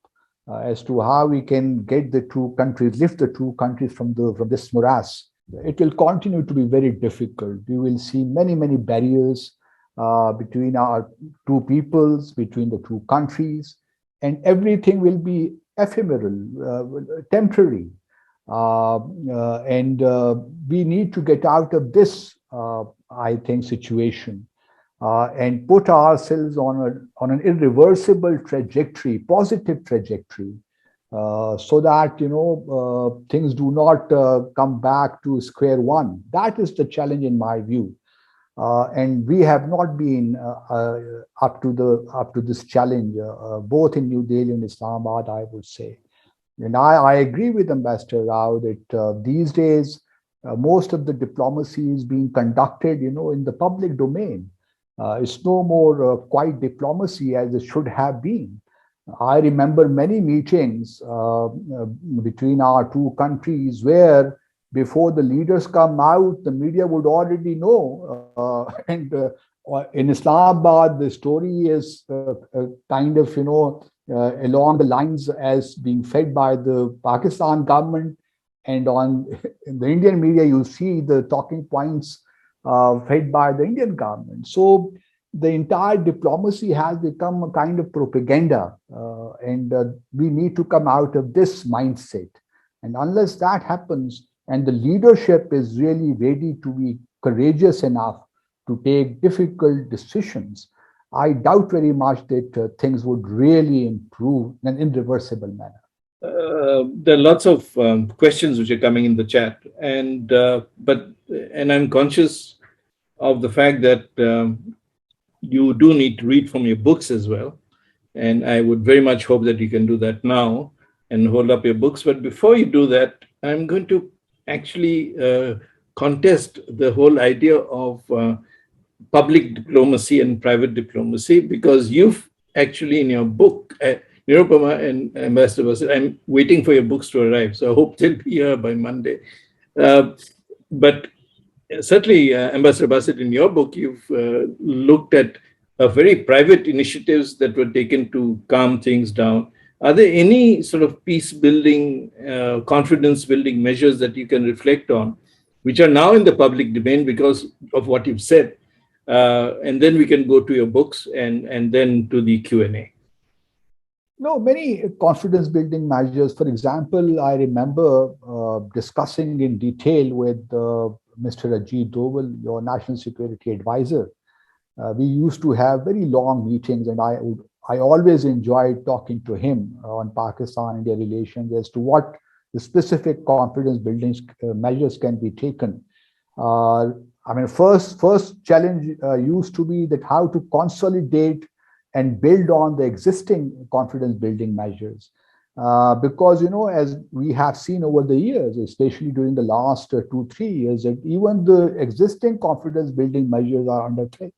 as to how we can get the two countries, lift the two countries from this morass, it will continue to be very difficult. We will see many barriers between our two peoples, between the two countries, and everything will be ephemeral, temporary. And we need to get out of this, I think, situation and put ourselves on an irreversible trajectory, positive trajectory, so that things do not come back to square one. That is the challenge in my view, and we have not been up to this challenge, both in New Delhi and Islamabad, I would say. And I agree with Ambassador Rao that these days most of the diplomacy is being conducted, in the public domain. It's no more quiet diplomacy as it should have been. I remember many meetings between our two countries where before the leaders come out, the media would already know. And in Islamabad, the story is kind of, along the lines as being fed by the Pakistan government. And on the Indian media, you see the talking points fed by the Indian government. So the entire diplomacy has become a kind of propaganda, and we need to come out of this mindset. And unless that happens, and the leadership is really ready to be courageous enough to take difficult decisions, I doubt very much that things would really improve in an irreversible manner. There are lots of questions which are coming in the chat, and I'm conscious of the fact that you do need to read from your books as well, and I would very much hope that you can do that now and hold up your books. But before you do that, I'm going to actually contest the whole idea of public diplomacy and private diplomacy, because you've actually in your book, Nirupama and Ambassador Basit, I'm waiting for your books to arrive, so I hope they'll be here by Monday. But certainly, Ambassador Basit, in your book, you've looked at very private initiatives that were taken to calm things down. Are there any sort of peace building, confidence building measures that you can reflect on, which are now in the public domain because of what you've said? And then we can go to your books and then to the Q&A. No, many confidence building measures. For example, I remember discussing in detail with Mr. Ajit Doval, your national security advisor. We used to have very long meetings, and I always enjoyed talking to him on Pakistan-India relations as to what the specific confidence building measures can be taken. I mean, first challenge used to be that how to consolidate and build on the existing confidence building measures. Because, as we have seen over the years, especially during the last 2-3 years, that even the existing confidence building measures are under threat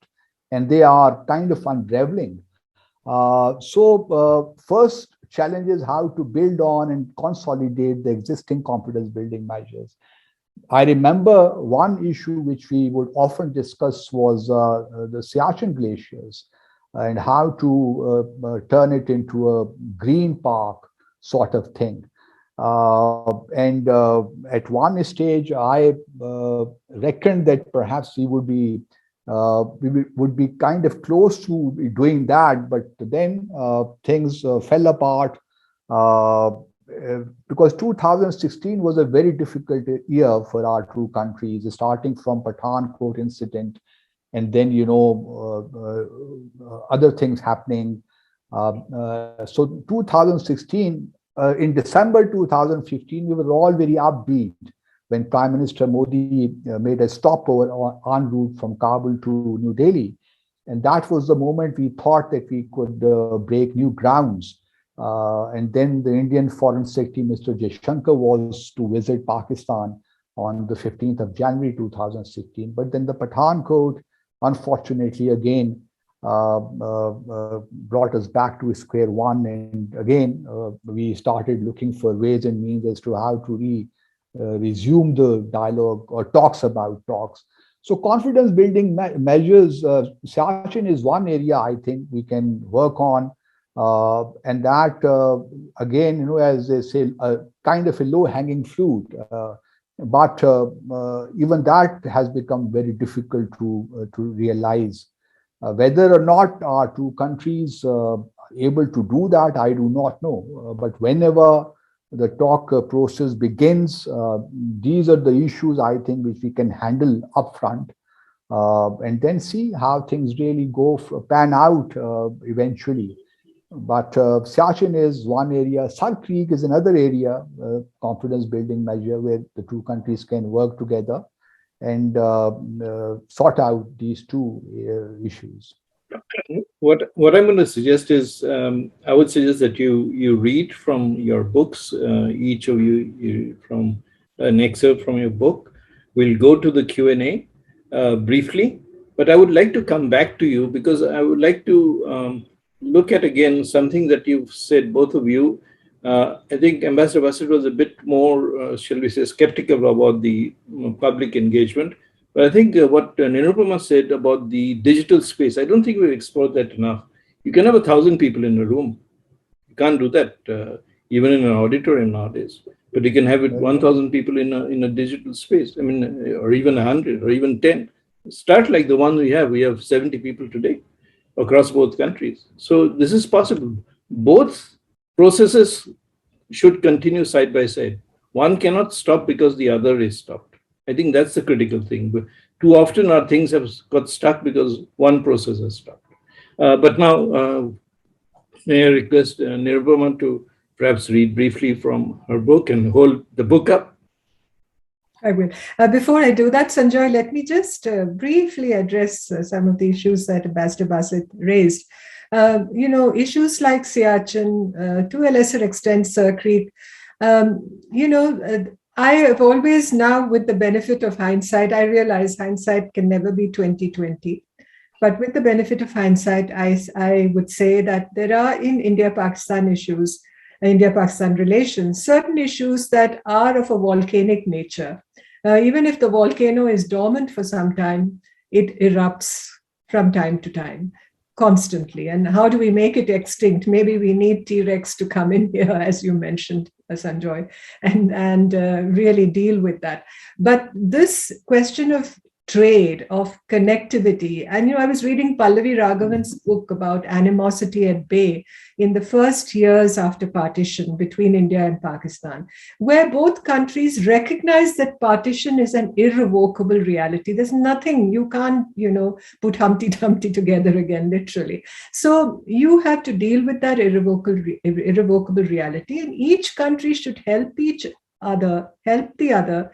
and they are kind of unraveling. So first challenge is how to build on and consolidate the existing confidence building measures. I remember one issue which we would often discuss was the Siachen glaciers and how to turn it into a green park sort of thing. And at one stage, I reckoned that perhaps we would be kind of close to doing that, but then things fell apart because 2016 was a very difficult year for our two countries, starting from Pathankot incident, and then other things happening. So 2016, in December 2015, we were all very upbeat when Prime Minister Modi made a stopover en route from Kabul to New Delhi. And that was the moment we thought that we could break new grounds. And then the Indian Foreign Secretary, Mr. Jaishankar, was to visit Pakistan on the 15th of January 2016. But then the Pathankot, unfortunately, again, brought us back to square one. And again, we started looking for ways and means as to how to resume the dialogue or talks about talks. So confidence building measures, Siachen is one area I think we can work on. And that, again, as they say, kind of a low-hanging fruit. But even that has become very difficult to realize. Whether or not our two countries able to do that, I do not know. But whenever the talk process begins, these are the issues I think which we can handle upfront, and then see how things really pan out eventually. But Siachen is one area. Sar Creek is another area, confidence building measure where the two countries can work together and sort out these two issues. What I'm going to suggest is, I would suggest that you read from your books, each of you from an excerpt from your book. We'll go to the Q&A briefly, but I would like to come back to you because I would like to look at again something that you've said, both of you. I think Ambassador Bassett was a bit more, shall we say, skeptical about the public engagement. But I think what Nirupama said about the digital space, I don't think we've explored that enough. You can have 1,000 people in a room. You can't do that, even in an auditorium nowadays. But you can have 1,000 people in a digital space. I mean, or even 100, or even 10. Start like the one we have. We have 70 people today across both countries. So this is possible. Both processes should continue side by side. One cannot stop because the other is stopped. I think that's the critical thing. But too often our things have got stuck because one process has stopped. But now, may I request Nirupama to perhaps read briefly from her book and hold the book up? I will. Before I do that, Sanjay, let me just briefly address some of the issues that Ambassador Bassett raised. Issues like Siachen, to a lesser extent, Sar Creek, I have always now, with the benefit of hindsight, I realize hindsight can never be 20/20. But with the benefit of hindsight, I would say that there are in India-Pakistan issues, India-Pakistan relations, certain issues that are of a volcanic nature. Even if the volcano is dormant for some time, it erupts from time to time. constantly. And how do we make it extinct? Maybe we need T-Rex to come in here, as you mentioned, Sanjoy, and really deal with that. But this question of trade, of connectivity, and I was reading Pallavi Raghavan's book about animosity at bay in the first years after partition between India and Pakistan, where both countries recognize that partition is an irrevocable reality. There's nothing, you can't, put Humpty Dumpty together again, literally. So you have to deal with that irrevocable reality, and each country should help the other,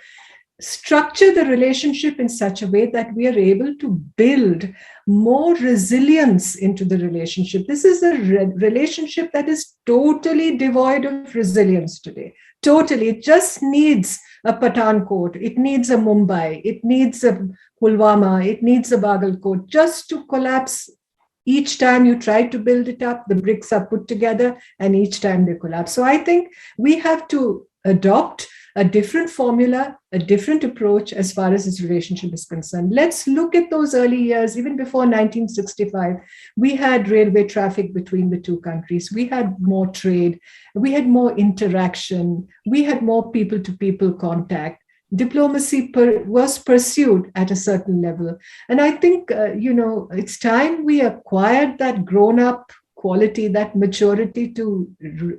structure the relationship in such a way that we are able to build more resilience into the relationship. This is a relationship that is totally devoid of resilience today. Totally. It just needs a Pathankot. It needs a Mumbai. It needs a Pulwama. It needs a Bagalkot just to collapse. Each time you try to build it up, the bricks are put together and each time they collapse. So I think we have to adopt a different formula, a different approach as far as this relationship is concerned. Let's look at those early years. Even before 1965, we had railway traffic between the two countries. We had more trade. We had more interaction. We had more people-to-people contact. Diplomacy was pursued at a certain level. And I think, it's time we acquired that grown-up quality, that maturity to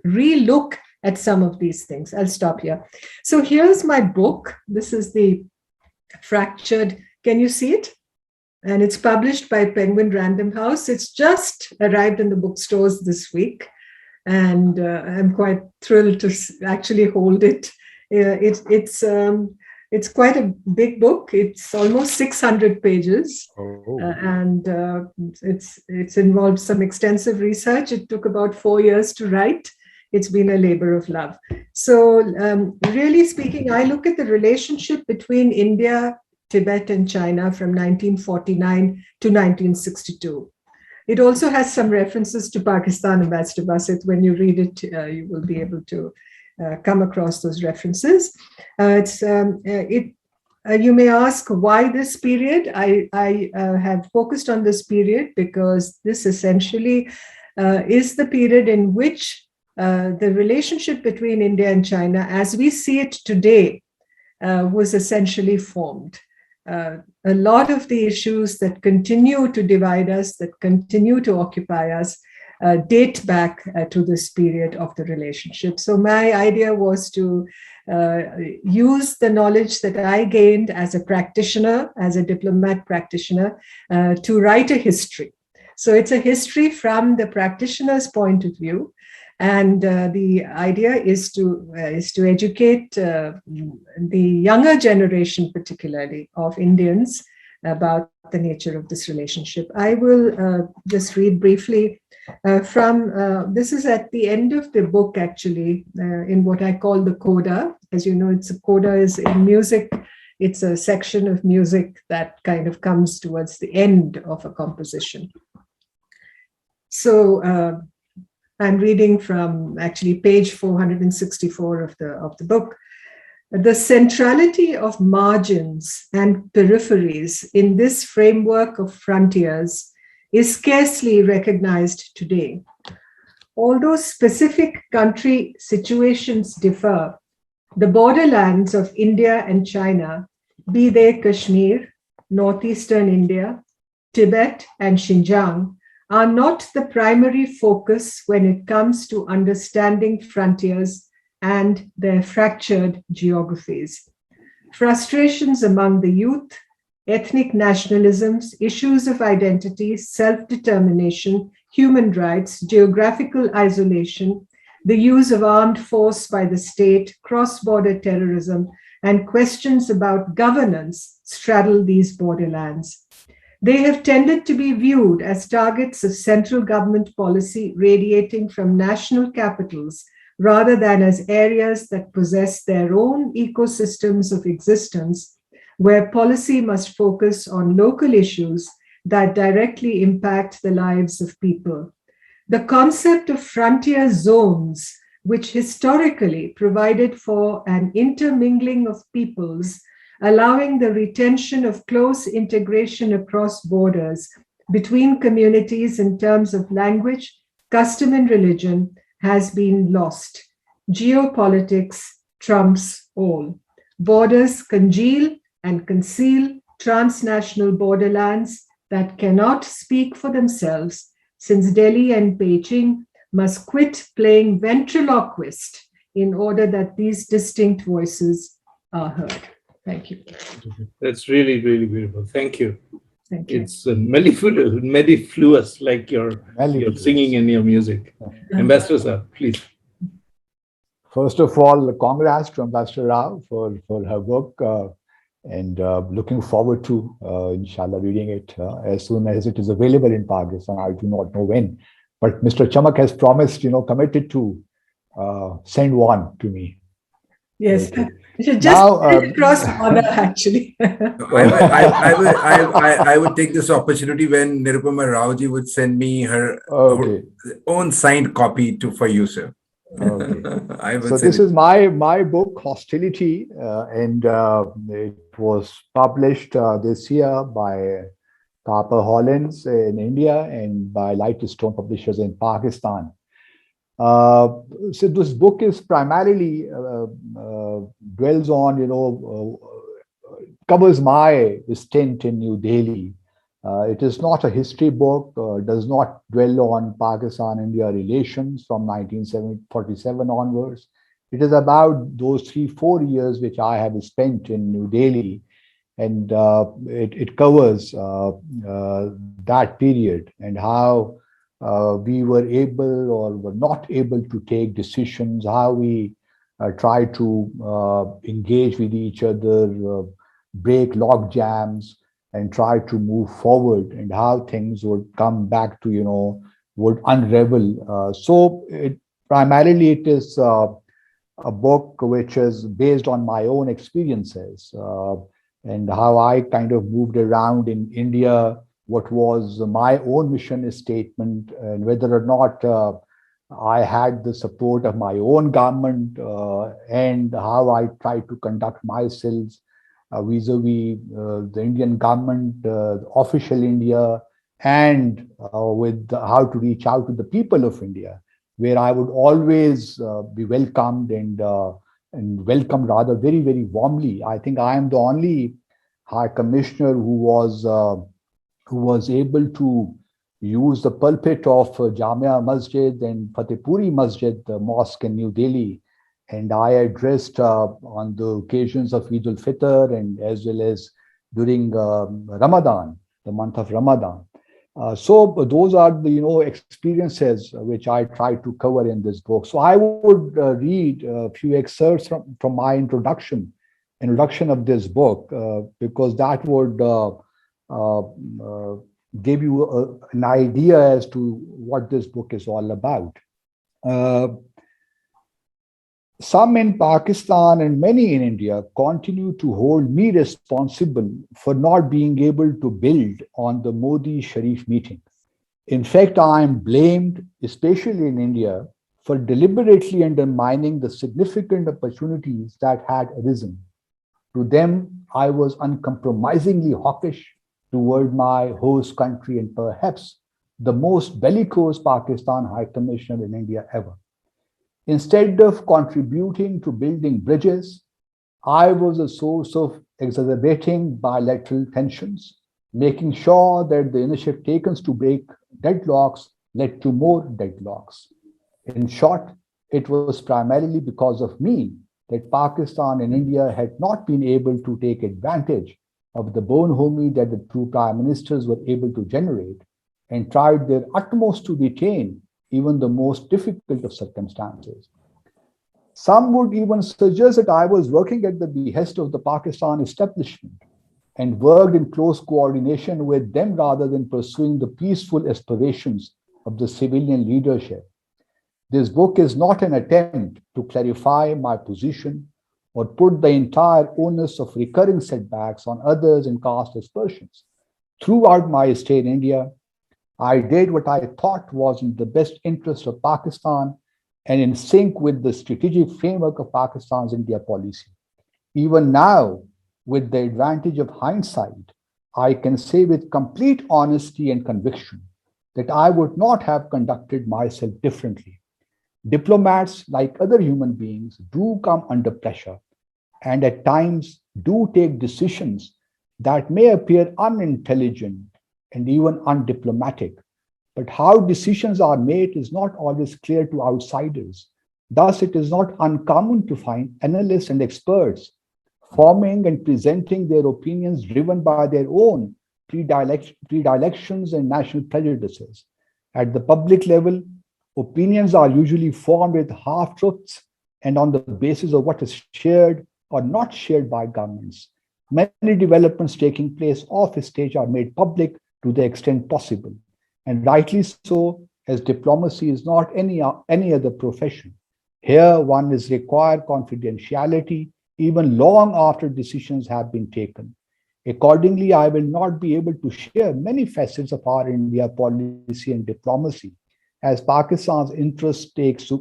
re-look at some of these things. I'll stop here. So here's my book. This is the Fractured. Can you see it? And it's published by Penguin Random House. It's just arrived in the bookstores this week. And I'm quite thrilled to actually hold it. It's quite a big book. It's almost 600 pages. And it's involved some extensive research. It took about 4 years to write. It's been a labor of love. So really speaking, I look at the relationship between India, Tibet, and China from 1949 to 1962. It also has some references to Pakistan, Ambassador Basit. When you read it, you will be able to come across those references. You may ask why this period. I have focused on this period because this essentially is the period in which the relationship between India and China, as we see it today, was essentially formed. A lot of the issues that continue to divide us, that continue to occupy us, date back to this period of the relationship. So my idea was to use the knowledge that I gained as a practitioner, as a diplomat practitioner, to write a history. So it's a history from the practitioner's point of view. And the idea is to educate the younger generation, particularly of Indians, about the nature of this relationship. I will just read briefly from, this is at the end of the book, actually, in what I call the coda. As you know, a coda is in music. It's a section of music that kind of comes towards the end of a composition. So, I'm reading from actually page 464 of the book. The centrality of margins and peripheries in this framework of frontiers is scarcely recognized today. Although specific country situations differ, the borderlands of India and China, be they Kashmir, northeastern India, Tibet, and Xinjiang, are not the primary focus when it comes to understanding frontiers and their fractured geographies. Frustrations among the youth, ethnic nationalisms, issues of identity, self-determination, human rights, geographical isolation, the use of armed force by the state, cross-border terrorism, and questions about governance straddle these borderlands. They have tended to be viewed as targets of central government policy radiating from national capitals rather than as areas that possess their own ecosystems of existence, where policy must focus on local issues that directly impact the lives of people. The concept of frontier zones, which historically provided for an intermingling of peoples, allowing the retention of close integration across borders, between communities in terms of language, custom, and religion has been lost. Geopolitics trumps all. Borders congeal and conceal transnational borderlands that cannot speak for themselves, since Delhi and Beijing must quit playing ventriloquist in order that these distinct voices are heard. Thank you. That's really, really beautiful. Thank you. Thank you. It's mellifluous, like your singing and your music. Ambassador, sir, please. First of all, congrats to Ambassador Rao for her work, and looking forward to, inshallah, reading it as soon as it is available in Pakistan. I do not know when, but Mr. Chamak has promised, committed to send one to me. Yes, Okay. you should just Now, send it across border, actually. I would take this opportunity when Nirupama Raoji would send me her own signed copy for you, sir. Okay. I would So this is my book, Hostility, and it was published this year by Harper Hollins in India and by Light Stone Publishers in Pakistan. So this book is primarily dwells on, covers my stint in New Delhi. It is not a history book, does not dwell on Pakistan-India relations from 1947 onwards. It is about those 3-4 years which I have spent in New Delhi, and it covers that period and how we were able or were not able to take decisions, how we try to engage with each other, break log jams, and try to move forward, and how things would come back to, would unravel. So primarily it is a book which is based on my own experiences and how I kind of moved around in India, what was my own mission statement, and whether or not I had the support of my own government, and how I tried to conduct myself vis-a-vis the Indian government, official India, and with how to reach out to the people of India, where I would always be welcomed and welcomed rather very, very warmly. I think I am the only High Commissioner who was able to use the pulpit of Jamia Masjid and Fatehpuri Masjid, the mosque in New Delhi, and I addressed on the occasions of Eid al-Fitr and as well as during Ramadan, the month of Ramadan. So those are the experiences which I try to cover in this book. So I would read a few excerpts from my introduction of this book, because that would give you an idea as to what this book is all about. Some in Pakistan and many in India continue to hold me responsible for not being able to build on the Modi Sharif meeting. In fact, I am blamed, especially in India, for deliberately undermining the significant opportunities that had arisen. To them, I was uncompromisingly hawkish toward my host country and perhaps the most bellicose Pakistan High Commissioner in India ever. Instead of contributing to building bridges, I was a source of exacerbating bilateral tensions, making sure that the initiative taken to break deadlocks led to more deadlocks. In short, it was primarily because of me that Pakistan and India had not been able to take advantage of the bonhomie that the two prime ministers were able to generate and tried their utmost to retain even the most difficult of circumstances. Some would even suggest that I was working at the behest of the Pakistan establishment and worked in close coordination with them rather than pursuing the peaceful aspirations of the civilian leadership. This book is not an attempt to clarify my position or put the entire onus of recurring setbacks on others and cast aspersions. Throughout my stay in India, I did what I thought was in the best interest of Pakistan and in sync with the strategic framework of Pakistan's India policy. Even now, with the advantage of hindsight, I can say with complete honesty and conviction that I would not have conducted myself differently. Diplomats, like other human beings, do come under pressure and at times do take decisions that may appear unintelligent and even undiplomatic. But how decisions are made is not always clear to outsiders. Thus, it is not uncommon to find analysts and experts forming and presenting their opinions driven by their own predilections and national prejudices. At the public level, opinions are usually formed with half truths and on the basis of what is shared or not shared by governments. Many developments taking place off stage are made public to the extent possible, and rightly so, as diplomacy is not any other profession. Here, one is required confidentiality even long after decisions have been taken. Accordingly, I will not be able to share many facets of our India policy and diplomacy, as Pakistan's interest takes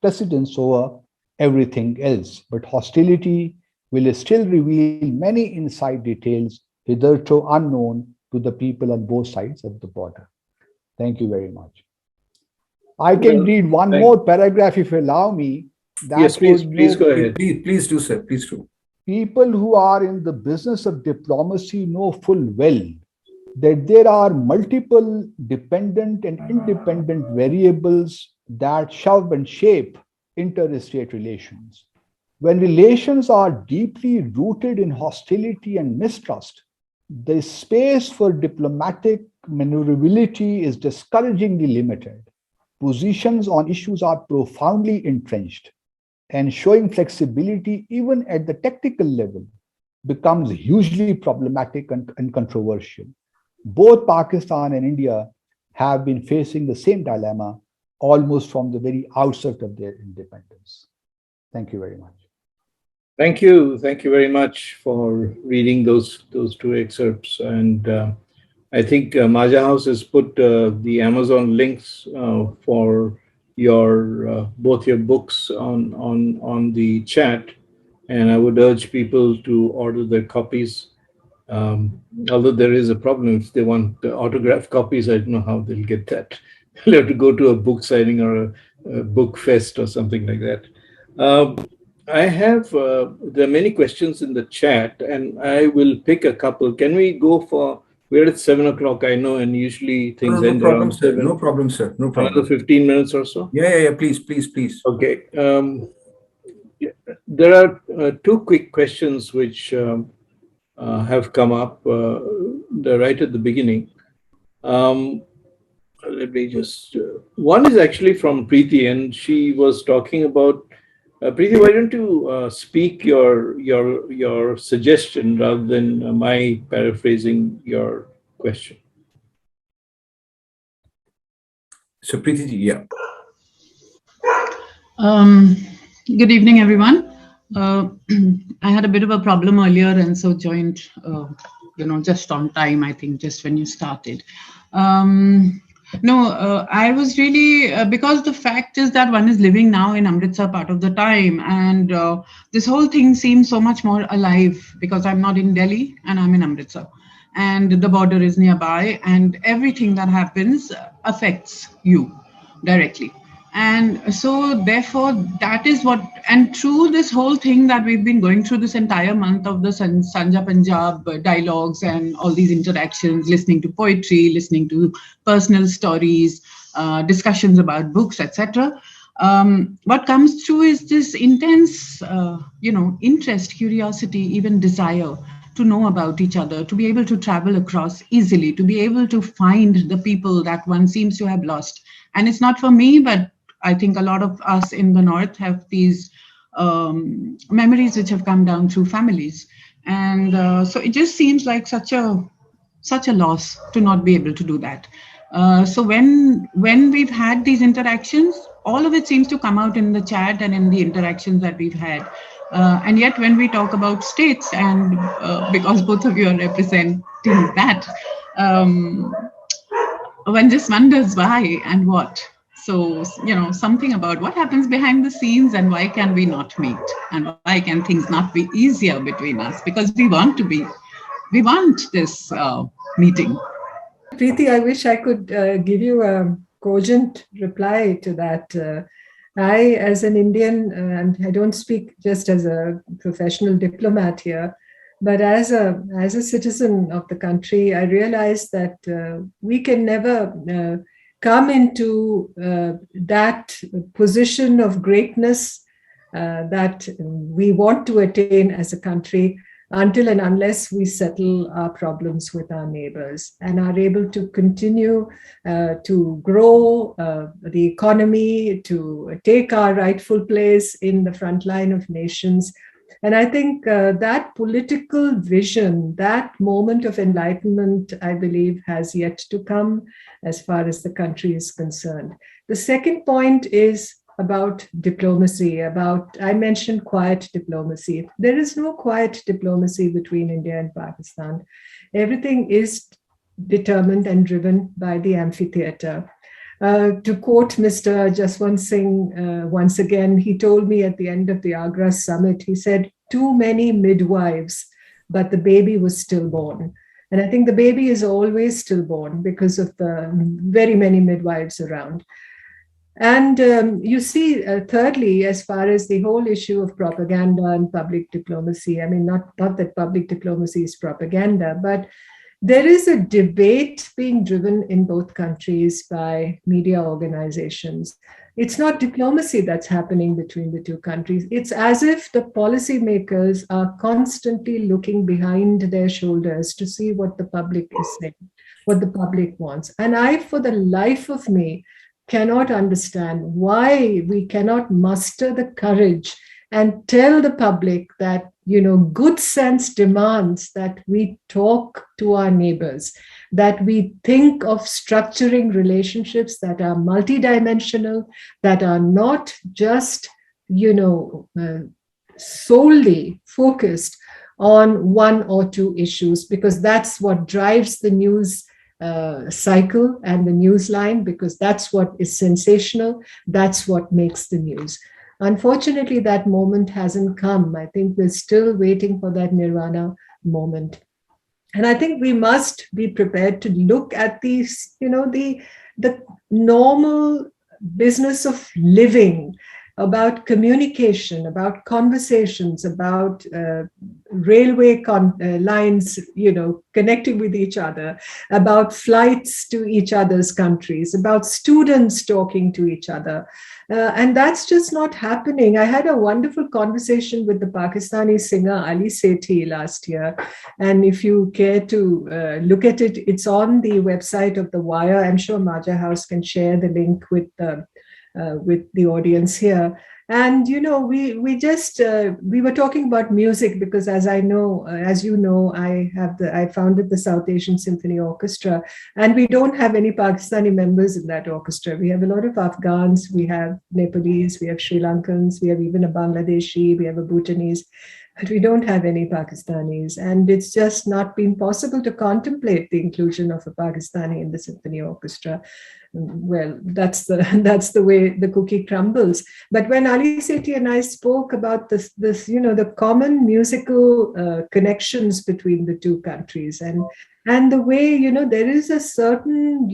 precedence over everything else. But hostility will still reveal many inside details hitherto unknown to the people on both sides of the border. Thank you very much. I can read one more paragraph if you allow me. Yes, please go ahead. Please do, sir. Please do. People who are in the business of diplomacy know full well that there are multiple dependent and independent variables that shove and shape interstate relations. When relations are deeply rooted in hostility and mistrust, the space for diplomatic maneuverability is discouragingly limited. Positions on issues are profoundly entrenched, and showing flexibility even at the technical level becomes hugely problematic and controversial. Both Pakistan and India have been facing the same dilemma almost from the very outset of their independence. Thank you very much. Thank you. Thank you very much for reading those two excerpts. And I think Maja House has put the Amazon links for your both your books on the chat, and I would urge people to order their copies. Although there is a problem if they want the autographed copies, I don't know how they'll get that. They'll have to go to a book signing or a book fest or something like that. I have there are many questions in the chat, and I will pick a couple. Can we go for? We're at 7 o'clock, I know, and usually things end around 7. No problem, sir. No problem. Another 15 minutes or so? Yeah. Please. Okay. There are two quick questions which have come up right at the beginning. Let me just... one is actually from Preeti, and she was talking about... Preeti, why don't you speak your suggestion rather than my paraphrasing your question? So Preeti, yeah. Good evening, everyone. I had a bit of a problem earlier, and so joined, just on time, I think, just when you started. I was really, because the fact is that one is living now in Amritsar part of the time, and this whole thing seems so much more alive because I'm not in Delhi and I'm in Amritsar, and the border is nearby, and everything that happens affects you directly. And so therefore that is what, and through this whole thing that we've been going through this entire month of the Sanjha Punjab dialogues and all these interactions, listening to poetry, listening to personal stories, discussions about books, etc. What comes through is this intense, interest, curiosity, even desire to know about each other, to be able to travel across easily, to be able to find the people that one seems to have lost. And it's not for me, but I think a lot of us in the North have these memories which have come down through families. And so it just seems like such a loss to not be able to do that. So when we've had these interactions, all of it seems to come out in the chat and in the interactions that we've had. And yet when we talk about states, and because both of you are representing that, one just wonders why and what. So, something about what happens behind the scenes and why can we not meet, and why can things not be easier between us, because we want to be we want this meeting. Preeti, I wish I could give you a cogent reply to that. I, as an Indian, and I don't speak just as a professional diplomat here, but as a citizen of the country, I realize that we can never come into that position of greatness that we want to attain as a country until and unless we settle our problems with our neighbors and are able to continue to grow the economy, to take our rightful place in the front line of nations. And I think that political vision, that moment of enlightenment, I believe, has yet to come as far as the country is concerned. The second point is about diplomacy, I mentioned quiet diplomacy. There is no quiet diplomacy between India and Pakistan. Everything is determined and driven by the amphitheater. To quote Mr. Jaswant Singh once again, he told me at the end of the Agra summit, he said, "Too many midwives, but the baby was stillborn." And I think the baby is always stillborn because of the very many midwives around. And you see, thirdly, as far as the whole issue of propaganda and public diplomacy, I mean, not that public diplomacy is propaganda, but there is a debate being driven in both countries by media organizations. It's not diplomacy that's happening between the two countries. It's as if the policymakers are constantly looking behind their shoulders to see what the public is saying, what the public wants. And I, for the life of me, cannot understand why we cannot muster the courage and tell the public that, good sense demands that we talk to our neighbors, that we think of structuring relationships that are multidimensional, that are not just, solely focused on one or two issues, because that's what drives the news cycle and the news line, because that's what is sensational, that's what makes the news. Unfortunately, that moment hasn't come. I think we're still waiting for that nirvana moment. And I think we must be prepared to look at these, the normal business of living, about communication, about conversations, about railway lines, connecting with each other, about flights to each other's countries, about students talking to each other. And that's just not happening. I had a wonderful conversation with the Pakistani singer Ali Sethi last year. And if you care to look at it, it's on the website of The Wire. I'm sure Marja House can share the link with the audience here. And, we were talking about music because as you know, I founded the South Asian Symphony Orchestra, and we don't have any Pakistani members in that orchestra. We have a lot of Afghans, we have Nepalese, we have Sri Lankans, we have even a Bangladeshi, we have a Bhutanese, but we don't have any Pakistanis. And it's just not been possible to contemplate the inclusion of a Pakistani in the symphony orchestra. Well, that's the way the cookie crumbles. But when Ali Sethi and I spoke about this, the common musical connections between the two countries, and the way, there is a certain,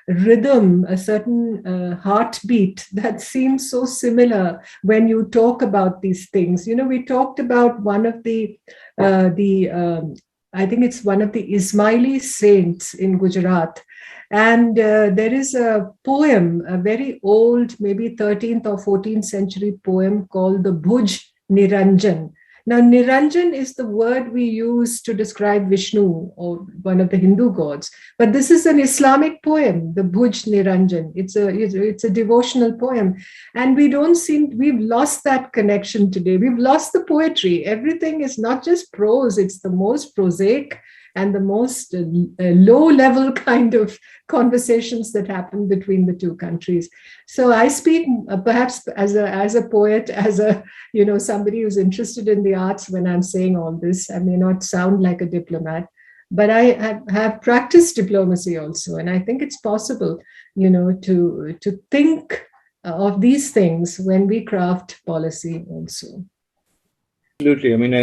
rhythm, a certain heartbeat that seems so similar when you talk about these things. We talked about one of I think it's one of the Ismaili saints in Gujarat. And there is a poem, a very old, maybe 13th or 14th century poem called the Bhuj Niranjan. Now, Niranjan is the word we use to describe Vishnu, or one of the Hindu gods. But this is an Islamic poem, the Bhuj Niranjan. It's a devotional poem. And we've lost that connection today. We've lost the poetry. Everything is not just prose, it's the most prosaic and the most low-level kind of conversations that happen between the two countries. So I speak perhaps as a poet, as somebody who's interested in the arts when I'm saying all this. I may not sound like a diplomat, but I have practiced diplomacy also, and I think it's possible, to think of these things when we craft policy also. Absolutely. I mean,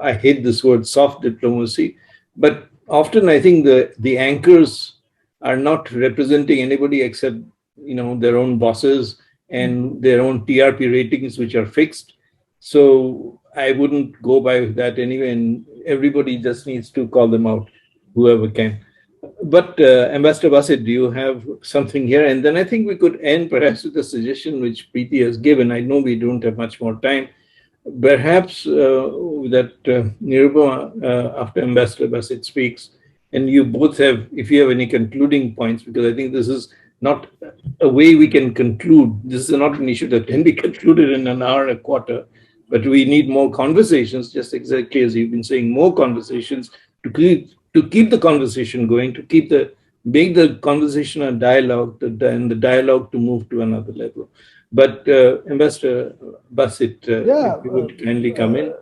I hate this word soft diplomacy, but often I think the anchors are not representing anybody except their own bosses and their own TRP ratings, which are fixed. So I wouldn't go by that anyway, and everybody just needs to call them out, whoever can. But Ambassador Basit, do you have something here? And then I think we could end perhaps with a suggestion which Preeti has given. I know we don't have much more time. Perhaps that Nirupama, after Ambassador Basit speaks, and you both have, if you have any concluding points, because I think this is not a way we can conclude. This is not an issue that can be concluded in an hour and a quarter, but we need more conversations, just exactly as you've been saying, more conversations to keep the conversation going, to make the conversation a dialogue, and the dialogue to move to another level. But Ambassador Basit, if you would kindly come in.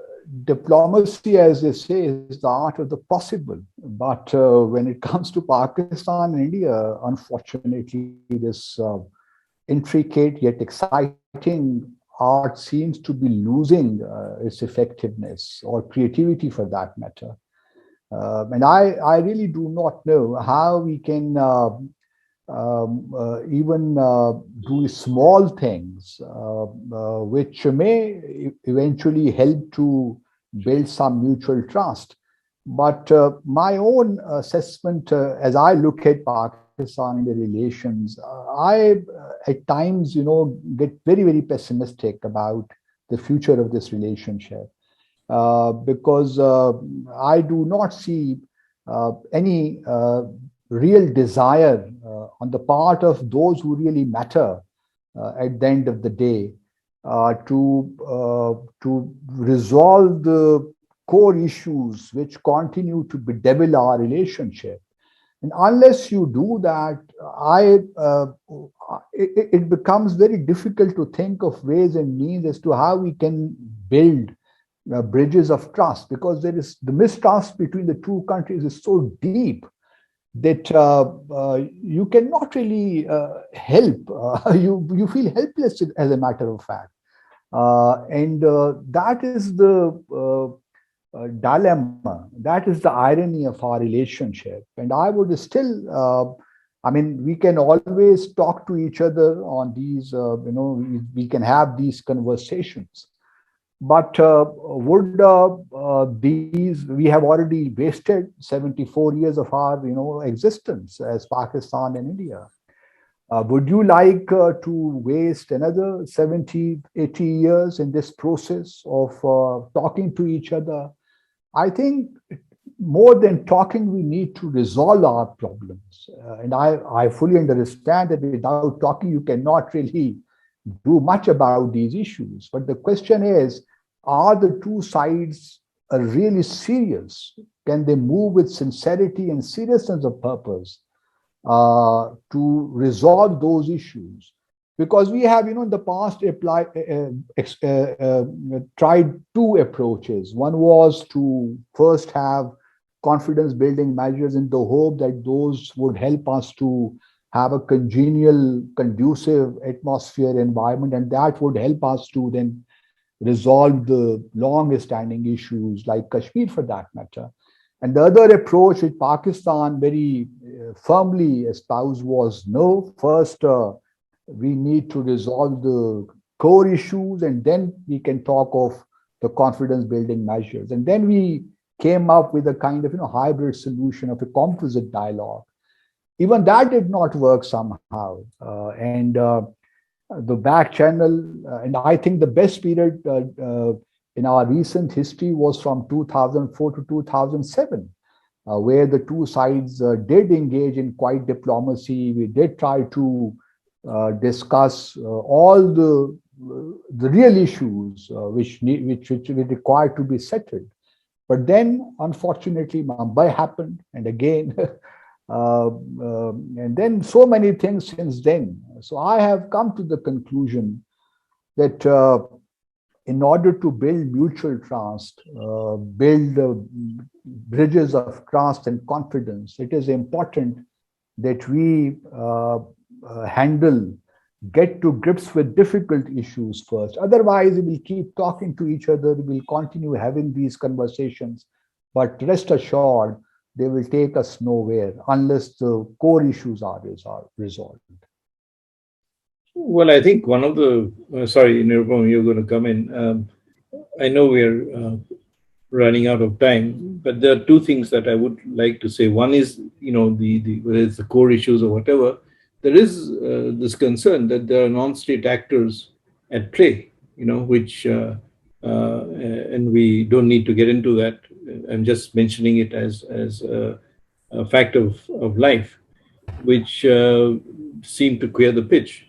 Diplomacy, as they say, is the art of the possible. But when it comes to Pakistan and India, unfortunately, this intricate yet exciting art seems to be losing its effectiveness or creativity, for that matter. And I really do not know how we can even do small things which may eventually help to build some mutual trust. But my own assessment, as I look at Pakistan and the relations, I at times, get very, very pessimistic about the future of this relationship. Because I do not see any real desire on the part of those who really matter at the end of the day to resolve the core issues which continue to bedevil our relationship. And unless you do that, it becomes very difficult to think of ways and means as to how we can build bridges of trust, because there is the mistrust between the two countries is so deep that you cannot really help. You feel helpless, as a matter of fact, and that is the dilemma. That is the irony of our relationship. And I would still, I mean, we can always talk to each other on these. We can have these conversations. But would we have already wasted 74 years of our existence as Pakistan and India? Would you like to waste another 70, 80 years in this process of talking to each other? I think more than talking, we need to resolve our problems. And I fully understand that without talking, you cannot really do much about these issues. But the question is, are the two sides really serious? Can they move with sincerity and seriousness of purpose to resolve those issues? Because we have, in the past tried two approaches. One was to first have confidence building measures in the hope that those would help us to have a congenial, conducive atmosphere, environment, and that would help us to then resolve the long-standing issues like Kashmir, for that matter. And the other approach which Pakistan very firmly espoused was, no, first we need to resolve the core issues and then we can talk of the confidence building measures. And then we came up with a kind of hybrid solution of a composite dialogue. Even that did not work somehow. The back channel, and I think the best period in our recent history was from 2004 to 2007, where the two sides did engage in quiet diplomacy. We did try to discuss all the real issues which required to be settled. But then, unfortunately, Mumbai happened, and again, and then so many things since then. So I have come to the conclusion that in order to build mutual trust, build bridges of trust and confidence, it is important that we handle get to grips with difficult issues first. Otherwise, we will keep talking to each other, we will continue having these conversations, but rest assured, they will take us nowhere unless the core issues are resolved. Well, I think one of the, sorry, Nirupam, you're going to come in. I know we're running out of time, but there are two things that I would like to say. One is, whether it's the core issues or whatever, there is this concern that there are non-state actors at play, which, and we don't need to get into that. I'm just mentioning it as a fact of life, which seem to queer the pitch.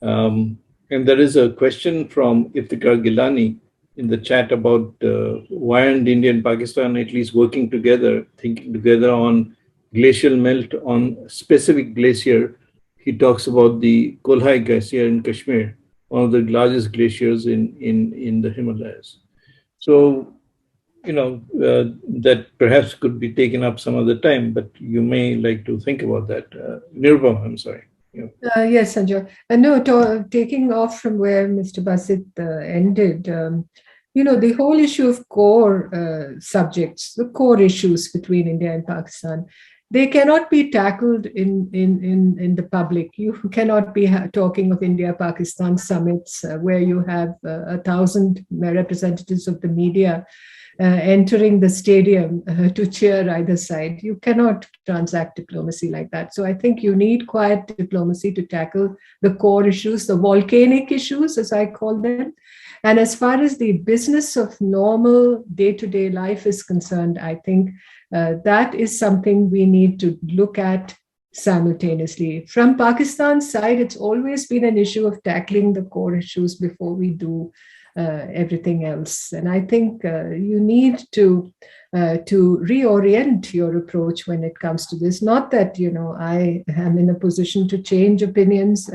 And there is a question from Iftikhar Gilani in the chat about why aren't India and Pakistan at least working together, thinking together on glacial melt on specific glacier. He talks about the Kolhai Glacier in Kashmir, one of the largest glaciers in the Himalayas. So, that perhaps could be taken up some other time, but you may like to think about that. Nirupam, I'm sorry. Yes, Sanjha. No, taking off from where Mr. Basit ended, the whole issue of core subjects, the core issues between India and Pakistan, they cannot be tackled in the public. You cannot be talking of India-Pakistan summits where you have 1,000 representatives of the media entering the stadium to cheer either side. You cannot transact diplomacy like that. So I think you need quiet diplomacy to tackle the core issues, the volcanic issues, as I call them. And as far as the business of normal day-to-day life is concerned, I think that is something we need to look at simultaneously. From Pakistan's side, it's always been an issue of tackling the core issues before we do everything else. And I think you need to reorient your approach when it comes to this. Not that, I am in a position to change opinions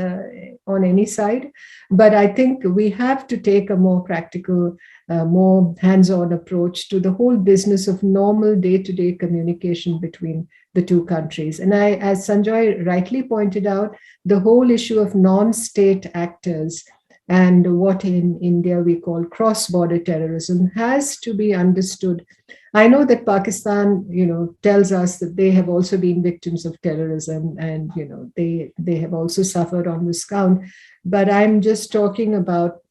on any side, but I think we have to take a more practical, more hands-on approach to the whole business of normal day-to-day communication between the two countries. And as Sanjay rightly pointed out, the whole issue of non-state actors and what in India we call cross-border terrorism has to be understood. I know that Pakistan, tells us that they have also been victims of terrorism and, they have also suffered on this count. But I'm just talking about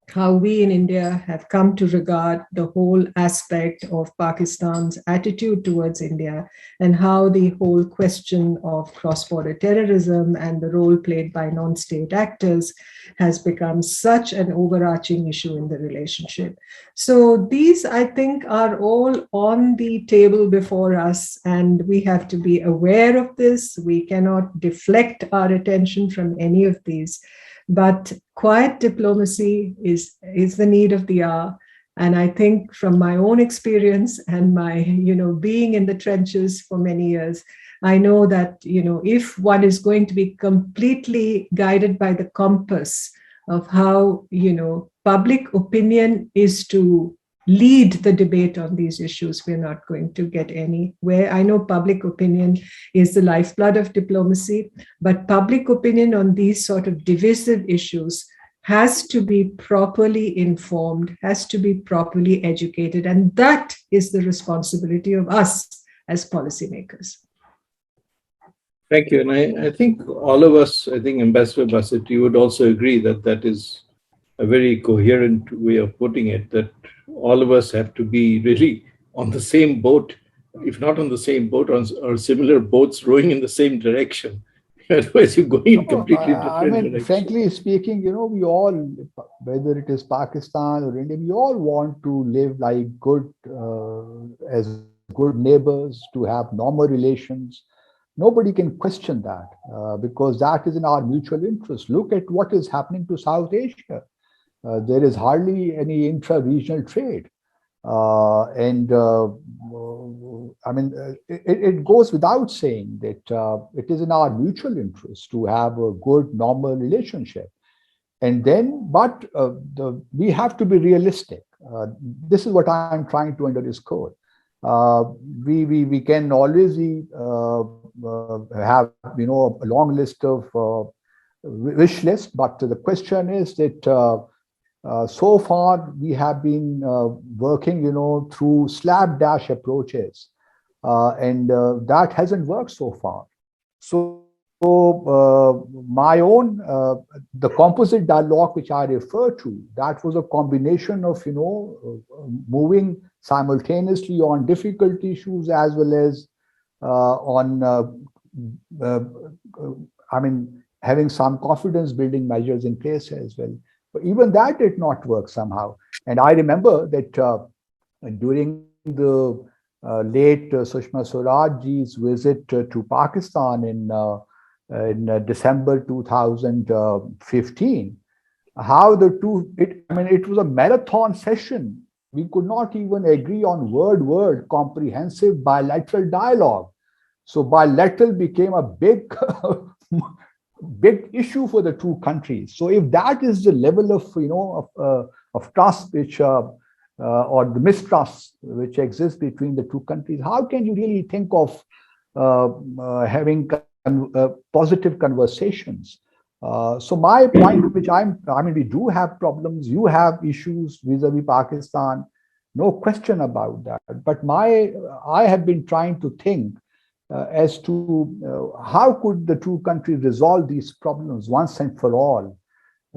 how we in India have come to regard the whole aspect of Pakistan's attitude towards India and how the whole question of cross-border terrorism and the role played by non-state actors has become such an overarching issue in the relationship. So these, I think, are all on the table before us, and we have to be aware of this. We cannot deflect our attention from any of these. But quiet diplomacy is the need of the hour. And I think from my own experience and my, being in the trenches for many years, I know that, if one is going to be completely guided by the compass of how, public opinion is to lead the debate on these issues, we're not going to get anywhere. I know public opinion is the lifeblood of diplomacy, but public opinion on these sort of divisive issues has to be properly informed, has to be properly educated, and that is the responsibility of us as policymakers. Thank you. And I think all of us, Ambassador Basit, you would also agree that that is a very coherent way of putting it, that all of us have to be really on the same boat, if not on the same boat, or similar boats rowing in the same direction. Otherwise, you're going in completely different directions. Frankly speaking, we all, whether it is Pakistan or India, we all want to live like as good neighbors, to have normal relations. Nobody can question that because that is in our mutual interest. Look at what is happening to South Asia. There is hardly any intra-regional trade. It goes without saying that it is in our mutual interest to have a good, normal relationship. And then, but we have to be realistic. This is what I'm trying to underscore. We can always have, a long list of wish list. But the question is that so far we have been working, through slapdash approaches, and that hasn't worked so far. So my own, the composite dialogue which I refer to, that was a combination of, moving simultaneously on difficult issues as well as having some confidence building measures in place as well. But even that did not work somehow. And I remember that during the late Sushma Swaraj's visit to Pakistan in December 2015, how the two, it was a marathon session. We could not even agree on word comprehensive bilateral dialogue. So bilateral became a big big issue for the two countries. So if that is the level of of trust which or the mistrust which exists between the two countries, how can you really think of having positive conversations? So my point, which we do have problems. You have issues vis-a-vis Pakistan, no question about that. But I have been trying to think as to how could the two countries resolve these problems once and for all,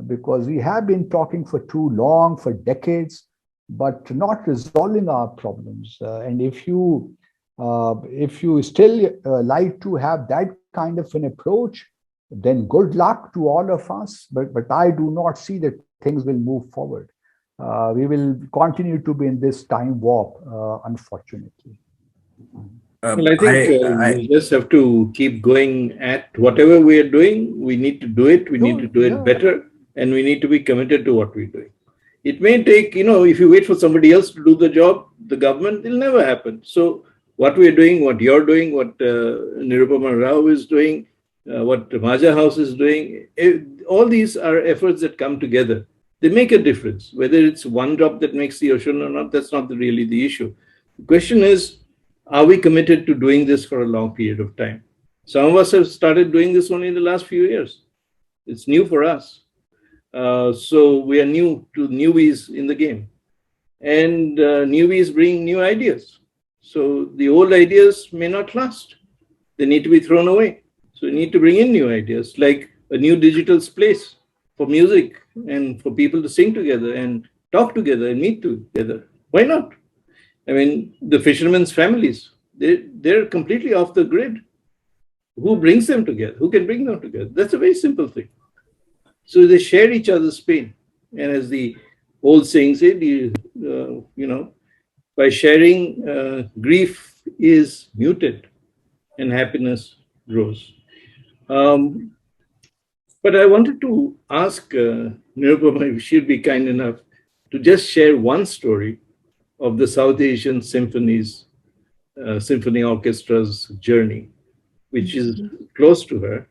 because we have been talking for too long, for decades, but not resolving our problems. And if you still like to have that kind of an approach, then good luck to all of us. But I do not see that things will move forward. We will continue to be in this time warp, unfortunately. Well, I think we just have to keep going at whatever we are doing. We need to do it. We need to do it better, and we need to be committed to what we're doing. It may take, if you wait for somebody else to do the job, the government, will never happen. So what we're doing, what you're doing, what Nirupama Rao is doing, what Maja House is doing, all these are efforts that come together. They make a difference. Whether it's one drop that makes the ocean or not, that's not really the issue. The question is, are we committed to doing this for a long period of time? Some of us have started doing this only in the last few years. It's new for us. So we are newbies in the game. And newbies bring new ideas. So the old ideas may not last. They need to be thrown away. So we need to bring in new ideas, like a new digital space for music and for people to sing together and talk together and meet together. Why not? I mean, the fishermen's families, they're completely off the grid. Who brings them together? Who can bring them together? That's a very simple thing. So they share each other's pain. And as the old saying said, by sharing, grief is muted and happiness grows. But I wanted to ask Nirupama if she'd be kind enough to just share one story of the South Asian Symphony Orchestra's journey, which is close to her,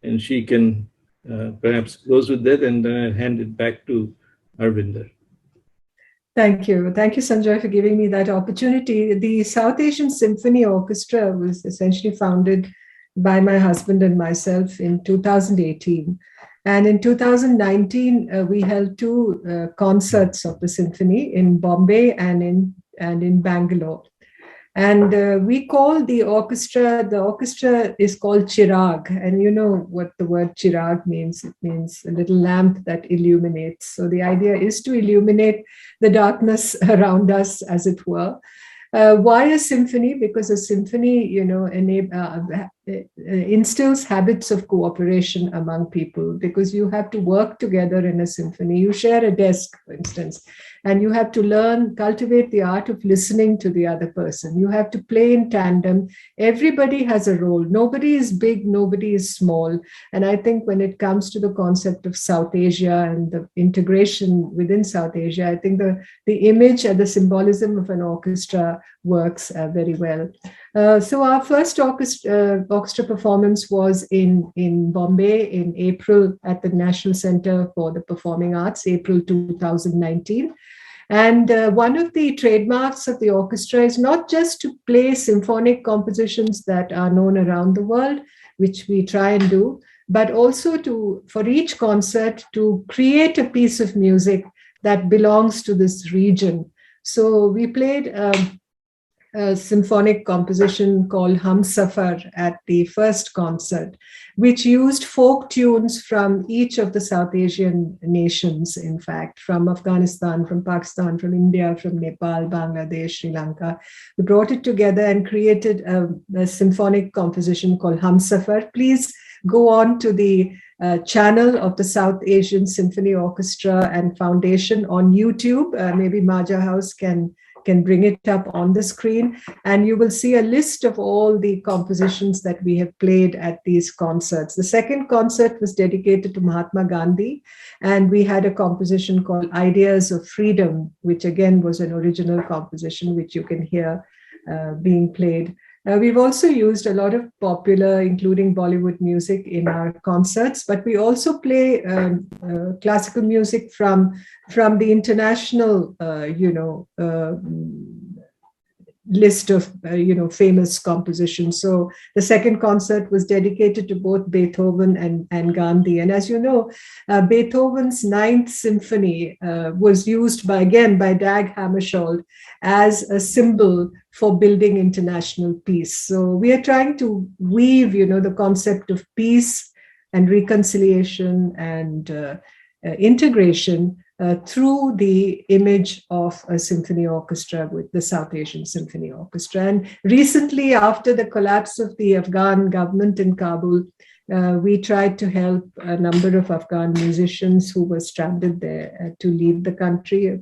and she can perhaps close with that and hand it back to Arvinder. Thank you. Thank you, Sanjay, for giving me that opportunity. The South Asian Symphony Orchestra was essentially founded by my husband and myself in 2018. And in 2019, we held two concerts of the symphony in Bombay and in Bangalore. And we call the orchestra is called Chirag. And you know what the word Chirag means. It means a little lamp that illuminates. So the idea is to illuminate the darkness around us, as it were. Why a symphony? Because a symphony, instills habits of cooperation among people, because you have to work together in a symphony. You share a desk, for instance, and you have to cultivate the art of listening to the other person. You have to play in tandem. Everybody has a role. Nobody is big, nobody is small. And I think when it comes to the concept of South Asia and the integration within South Asia, I think the image and the symbolism of an orchestra works very well. So our first orchestra performance was in Bombay in April at the National Center for the Performing Arts, April 2019. And one of the trademarks of the orchestra is not just to play symphonic compositions that are known around the world, which we try and do, but also for each concert to create a piece of music that belongs to this region. So we played a symphonic composition called Humsafar at the first concert, which used folk tunes from each of the South Asian nations, in fact, from Afghanistan, from Pakistan, from India, from Nepal, Bangladesh, Sri Lanka. We brought it together and created a symphonic composition called Humsafar. Please go on to the channel of the South Asian Symphony Orchestra and Foundation on YouTube. Maybe Maja House can bring it up on the screen, and you will see a list of all the compositions that we have played at these concerts. The second concert was dedicated to Mahatma Gandhi, and we had a composition called Ideas of Freedom, which again was an original composition, which you can hear being played. We've also used a lot of popular, including Bollywood music in our concerts, but we also play classical music from the international, list of, famous compositions. So the second concert was dedicated to both Beethoven and Gandhi. And as you know, Beethoven's Ninth Symphony was used by Dag Hammarskjöld as a symbol for building international peace. So we are trying to weave, the concept of peace and reconciliation and integration through the image of a symphony orchestra with the South Asian Symphony Orchestra. And recently, after the collapse of the Afghan government in Kabul, we tried to help a number of Afghan musicians who were stranded there to leave the country,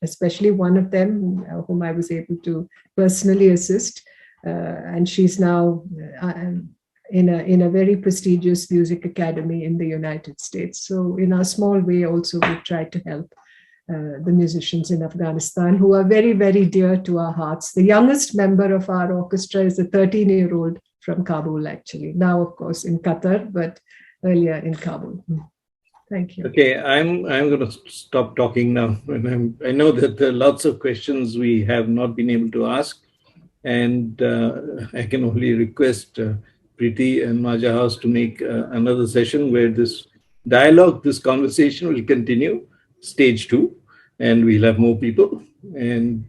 especially one of them whom I was able to personally assist. And she's now in a very prestigious music academy in the United States. So in our small way also, we tried to help the musicians in Afghanistan who are very, very dear to our hearts. The youngest member of our orchestra is a 13-year-old from Kabul, actually. Now, of course, in Qatar, but earlier in Kabul. Thank you. Okay, I'm going to stop talking now. I know that there are lots of questions we have not been able to ask, and I can only request Preeti and Maja House to make another session where this dialogue, this conversation will continue, stage 2, and we'll have more people. And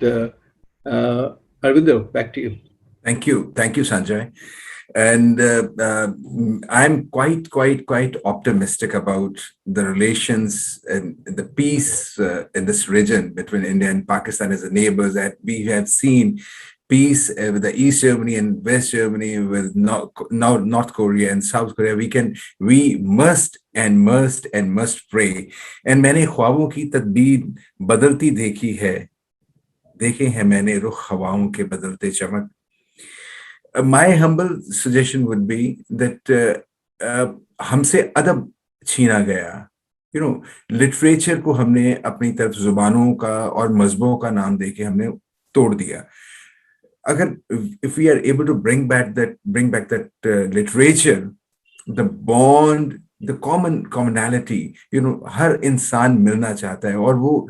Arvindo, back to you. Thank you, Sanjay. And I'm quite optimistic about the relations and the peace in this region between India and Pakistan as neighbors, that we have seen peace with the East Germany and West Germany, with North Korea and South Korea. We must pray. And मैंने ख्वाबों की तदबीर बदलती देखे हैं मैंने रुख हवाओं के बदलते चमक. My humble suggestion would be that हमसे अदब छीना गया. लिटरेचर को हमने अपनी तरफ जुबानों का और मजहबों का नाम देके हमने तोड़ दिया. If we are able to bring back that literature, the bond, the commonality, हर इंसान मिलना चाहता है, और वो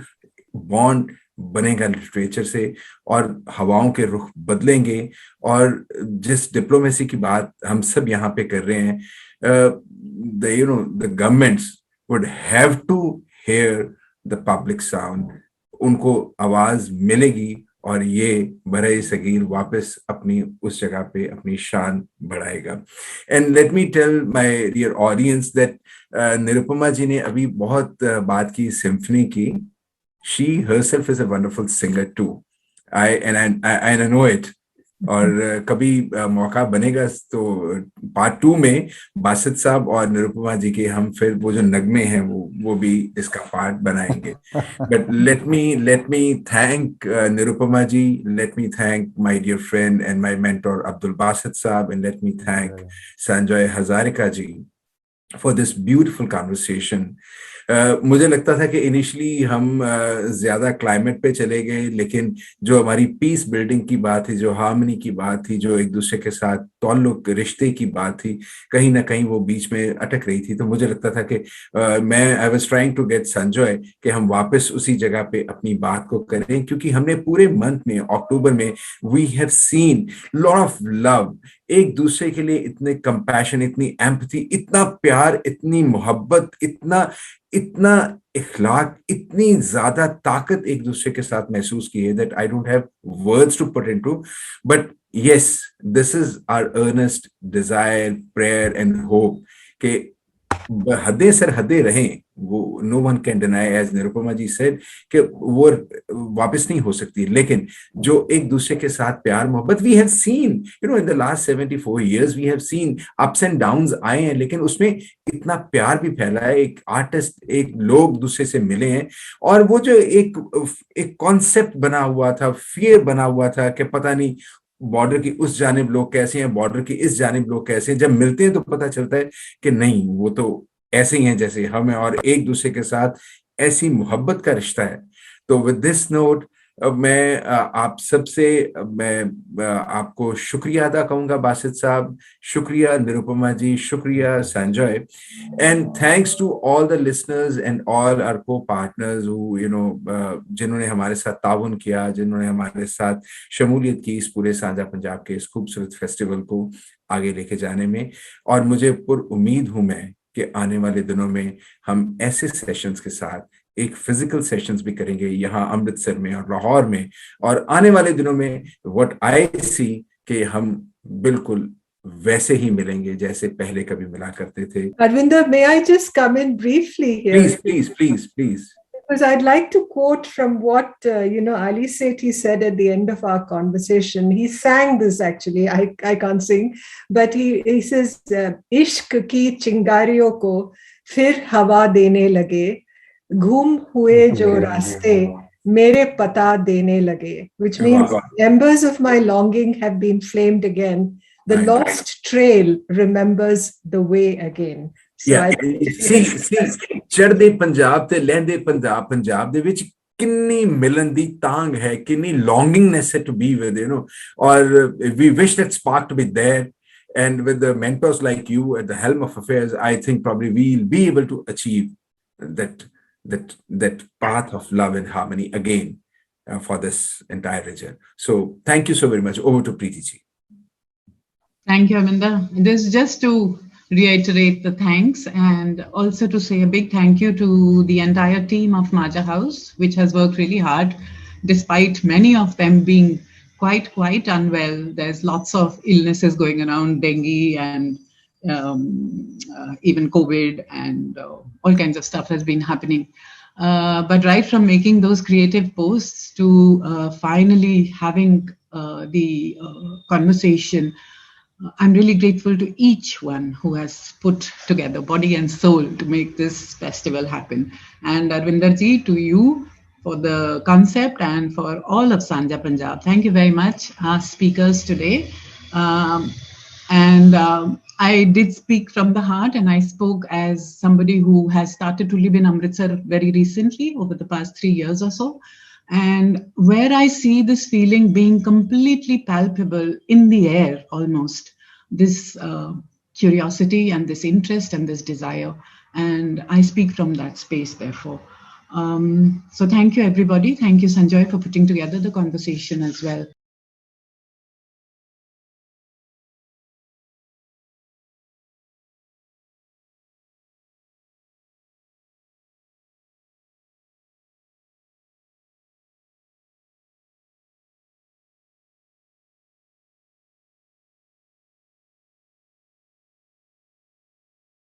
bond बनेगा लिटरेचर से, और हवाओं के रुख बदलेंगे. और जिस डिप्लोमेसी की बात हम सब यहाँ पे कर रहे हैं, the governments would have to hear the public sound. उनको आवाज मिलेगी, और ये बड़े सगीर वापस अपनी उस जगह पे अपनी शान बढ़ाएगा. And let me tell my dear audience that Nirupama जी ने अभी बहुत बात की सिम्फनी की. She herself is a wonderful singer too. I know it. और कभी मौका बनेगा तो पार्ट 2 में बासित साहब और निरुपमा जी के हम फिर वो जो नगमे हैं वो भी इसका पार्ट बनाएंगे. But let me thank Nirupama ji, let me thank my dear friend and my mentor Abdul Basit साहब, and let me thank Sanjay Hazarika ji for this beautiful conversation. मुझे लगता था कि इनिशियली हम ज्यादा क्लाइमेट पे चले गए, लेकिन जो हमारी पीस बिल्डिंग की बात थी, जो हार्मनी की बात थी, जो एक दूसरे के साथ ताल्लुक रिश्ते की बात थी, कहीं ना कहीं वो बीच में अटक रही थी। तो मुझे लगता था कि I was trying to get Sanjay कि हम वापस उसी जगह पे अपनी बात को करें, क्योंकि हमने पूरे मंथ में, अक्टूबर में, we have seen lot of love, एक दूसरे के लिए इतने कंपैशन, इतनी एम्पैथी, इतना प्यार, इतनी मोहब्बत, इतना इतना इखलाक, इतनी ज्यादा ताकत एक दूसरे के साथ महसूस की है that I don't have words to put into. But yes, this is our earnest desire, prayer and hope कि हदें सर हदें रहें, वो no one can deny, as Nirupama ji said, कि वो वापस नहीं हो सकती, लेकिन जो एक दूसरे के साथ प्यार मोहब्बत we have seen, in the last 74 years we have seen ups and downs आए हैं, लेकिन उसमें इतना प्यार भी फैला है, एक आर्टिस्ट, एक लोग दूसरे से मिले हैं, और वो जो एक कॉन्सेप्ट बना हुआ था, फियर बना हुआ था कि पता नहीं बॉर्डर की उस जानिब लोग कैसे हैं, बॉर्डर की इस जानिब लोग कैसे हैं, जब मिलते हैं तो पता चलता है कि नहीं, वो तो ऐसे ही हैं जैसे हम हैं, और एक दूसरे के साथ ऐसी मोहब्बत का रिश्ता है। तो विद दिस नोट मैं आप सबसे मैं आपको शुक्रिया अदा कहूंगा, बासित साहब, शुक्रिया निरुपमा जी, शुक्रिया Sanjay, and thanks to all the listeners and all our copartners who जिन्होंने हमारे साथ ताउन किया, जिन्होंने हमारे साथ शमूलियत की इस पूरे सांझा पंजाब के इस खूबसूरत फेस्टिवल को आगे लेके जाने में। और मुझे पुर उम्मीद हूं मैं कि आने वाले दिनों में हम ऐसे सेशंस के साथ एक फिजिकल सेशंस भी करेंगे यहाँ अमृतसर में और लाहौर में, और आने वाले दिनों में व्हाट आई सी कि हम बिल्कुल वैसे ही मिलेंगे जैसे पहले कभी मिला करते थे। Arvinder, may I just come in briefly here? Please. Because I'd like to quote from what, Ali Sethi said at the end of our conversation. He sang this actually, I can't sing, but he says, Ishq ki chingariyon ko fir hawa dene lage, घूम हुए जो रास्ते मेरे पता देने लगे, which means members of my longing have been flamed again. The lost trail remembers the way again. So see ਚੜ੍ਹਦੇ ਪੰਜਾਬ ਤੇ ਲਹਿੰਦੇ ਪੰਜਾਬ, ਪੰਜਾਬ ਦੇ ਵਿੱਚ ਕਿੰਨੀ ਮਿਲਣ ਦੀ ਤਾਂਘ ਹੈ, ਕਿੰਨੀ longingness ਹੈ to be with, or we wish that spark to be there. And with the mentors like you at the helm of affairs, I think probably we'll be able to achieve that path of love and harmony again for this entire region. So thank you so very much. Over to Preeti ji. Thank you, Aminda. This is just to reiterate the thanks, and also to say a big thank you to the entire team of Maja House, which has worked really hard, despite many of them being quite unwell. There's lots of illnesses going around, dengue and even COVID, and all kinds of stuff has been happening. But right from making those creative posts to finally having the conversation, I'm really grateful to each one who has put together body and soul to make this festival happen. And Arvinder ji, to you for the concept and for all of Sanjha Punjab. Thank you very much, our speakers today. I did speak from the heart, and I spoke as somebody who has started to live in Amritsar very recently, over the past 3 years or so, and where I see this feeling being completely palpable in the air almost, this curiosity and this interest and this desire, and I speak from that space therefore. So thank you everybody. Thank you Sanjay for putting together the conversation as well.